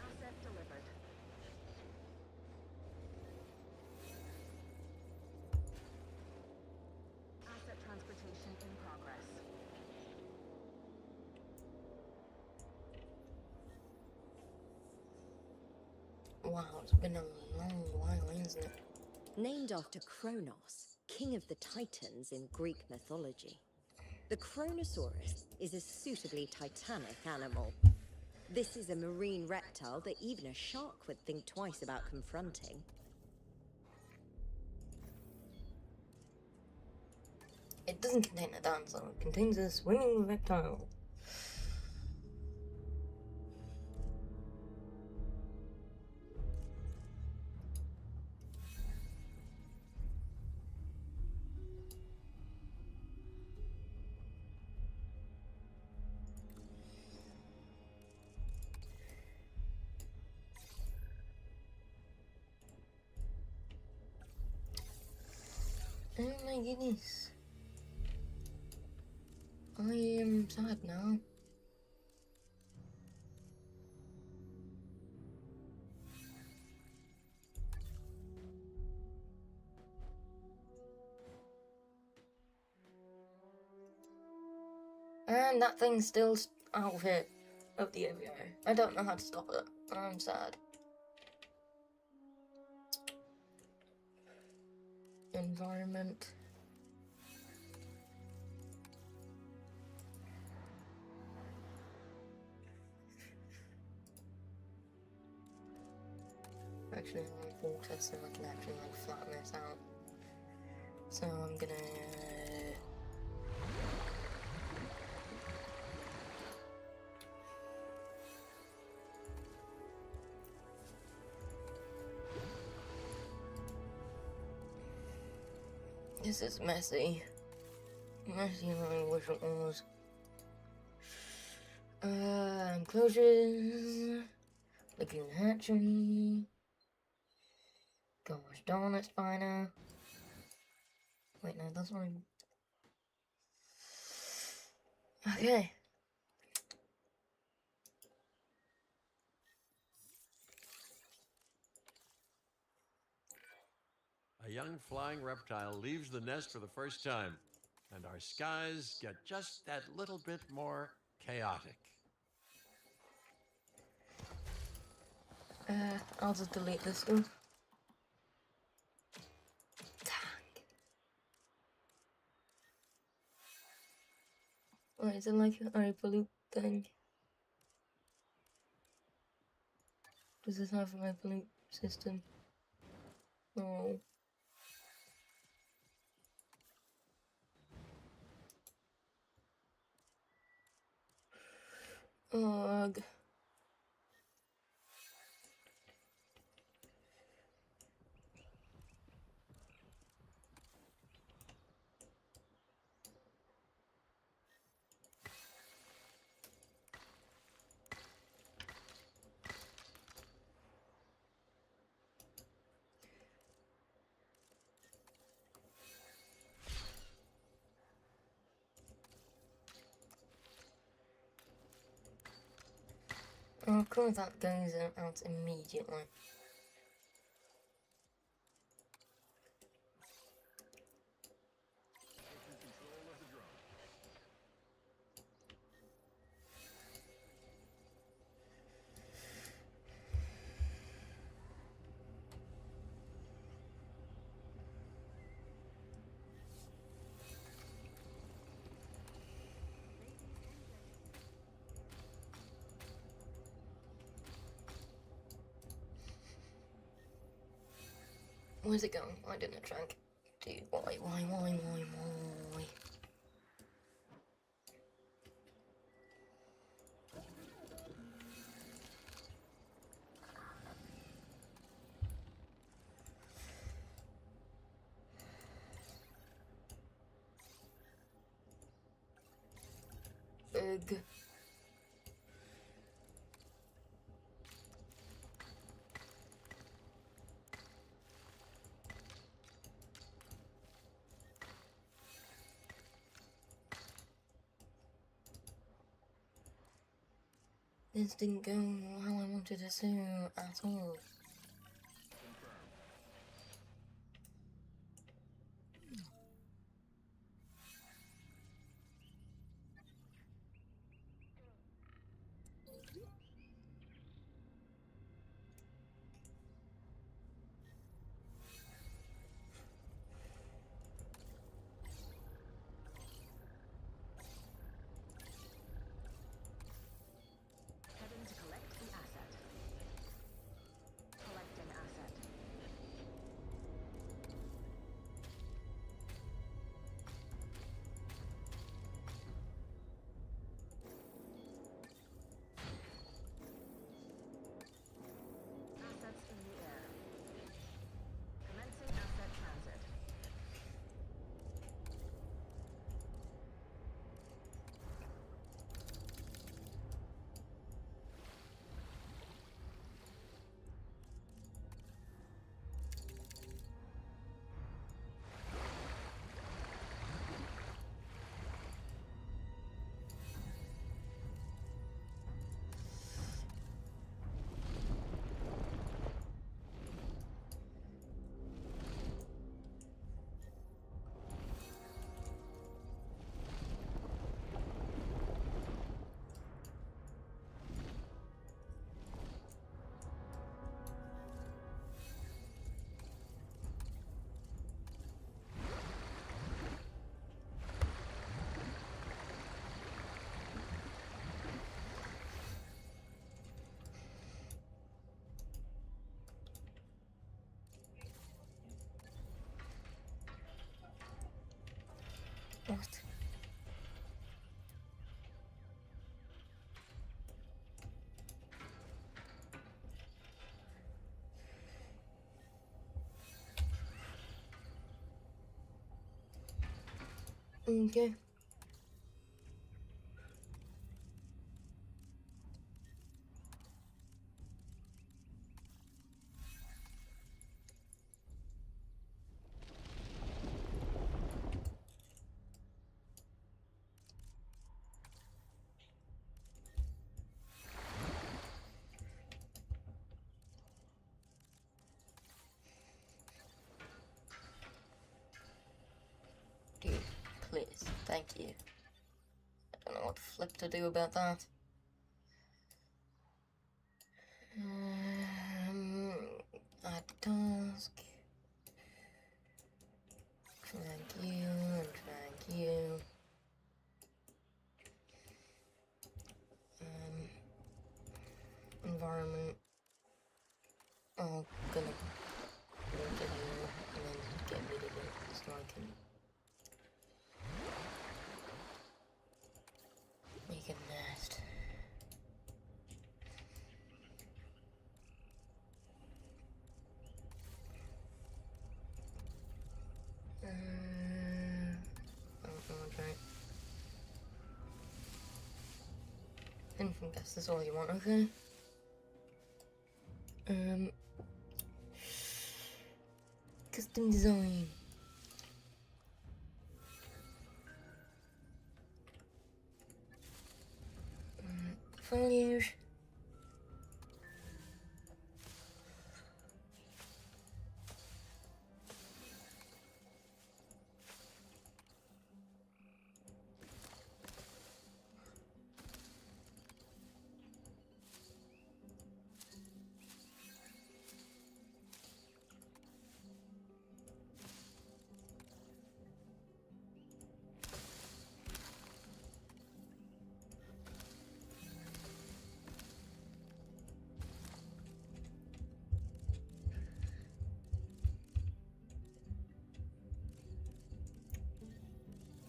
Asset while. It's been a long while, hasn't it? Named after Kronos, king of the Titans in Greek mythology. The Kronosaurus is a suitably titanic animal. This is a marine reptile that even a shark would think twice about confronting. It doesn't contain a dinosaur, it contains a swinging reptile. Oh my goodness. I am sad now. And that thing's still out of here, of the aviary. I don't know how to stop it. I'm sad. Environment. Actually, I want water so I can actually like flatten this out. So I'm gonna. This is messy. Messy than I wish it was. Enclosures. Lagoon hatchery. Gosh darn it, Spino. Wait, no, that's what Okay. A young flying reptile leaves the nest for the first time, and our skies get just that little bit more chaotic. I'll just delete this stuff. Wait, is it like a hyperloop thing? Does this have a hyperloop system? No. Ugh. Oh, of course that goes out immediately. Where's it going? Why didn't it track? Dude, why? Ugh. This didn't go how I wanted it to at all. What? Okay. Dude, please, thank you. I don't know what the flip to do about that. Add task. Thank you, and thank you. Environment. Oh, gonna work it here and then get rid of it so I can make a nest. Right. I think that's all you want, okay? Custom design. Values.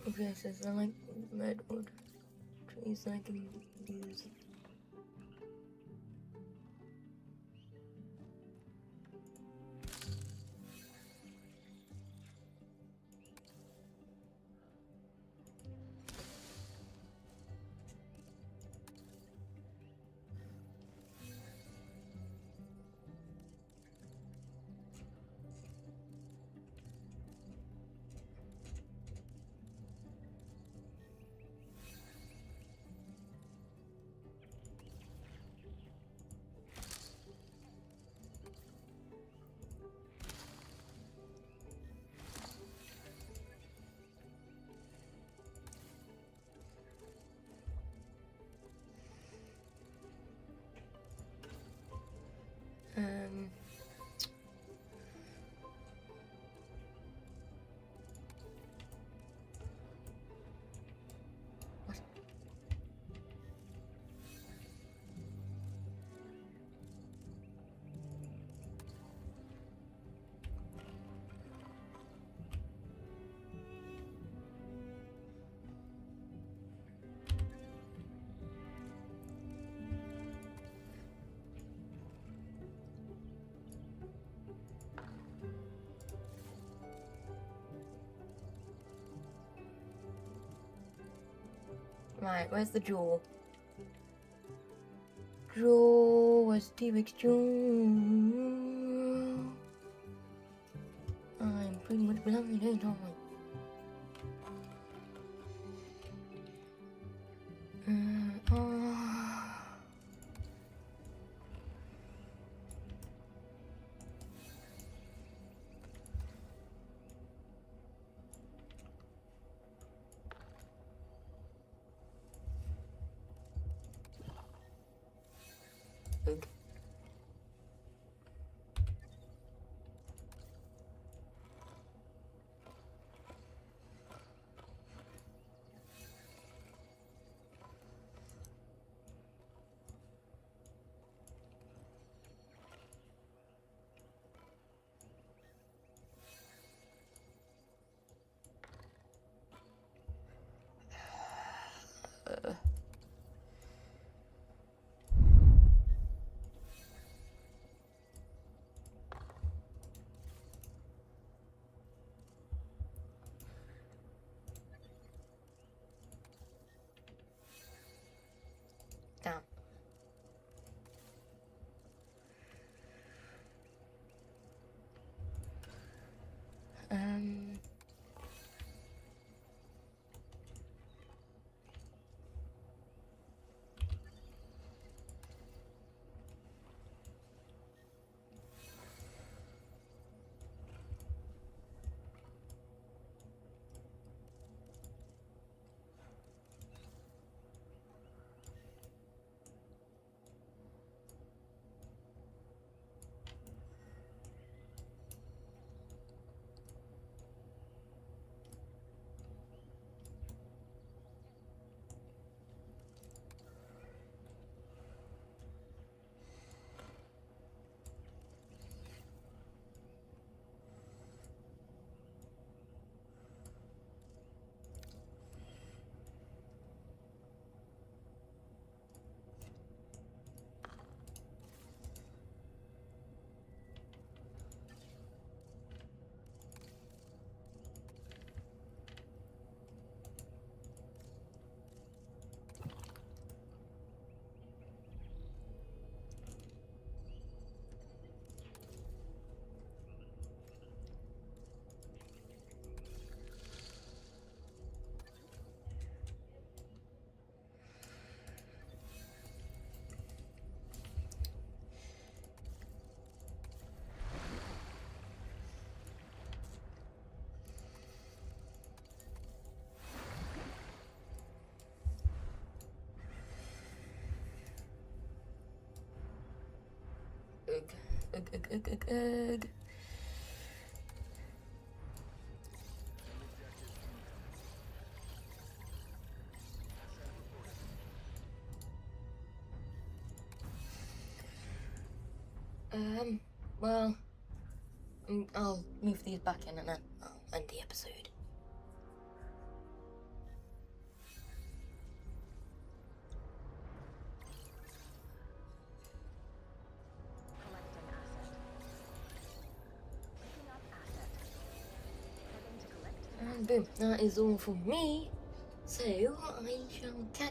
Okay, so I like redwood trees I can use. What? Right, where's the jaw? Jaw, where's T-Rex jaw? I'm pretty much blind, ain't I? Ugh. ugh. Well, I'll move these back in and then I'll end the episode. Collecting asset. Picking up asset. Heading to collect. And boom, that is all from me. So I shall catch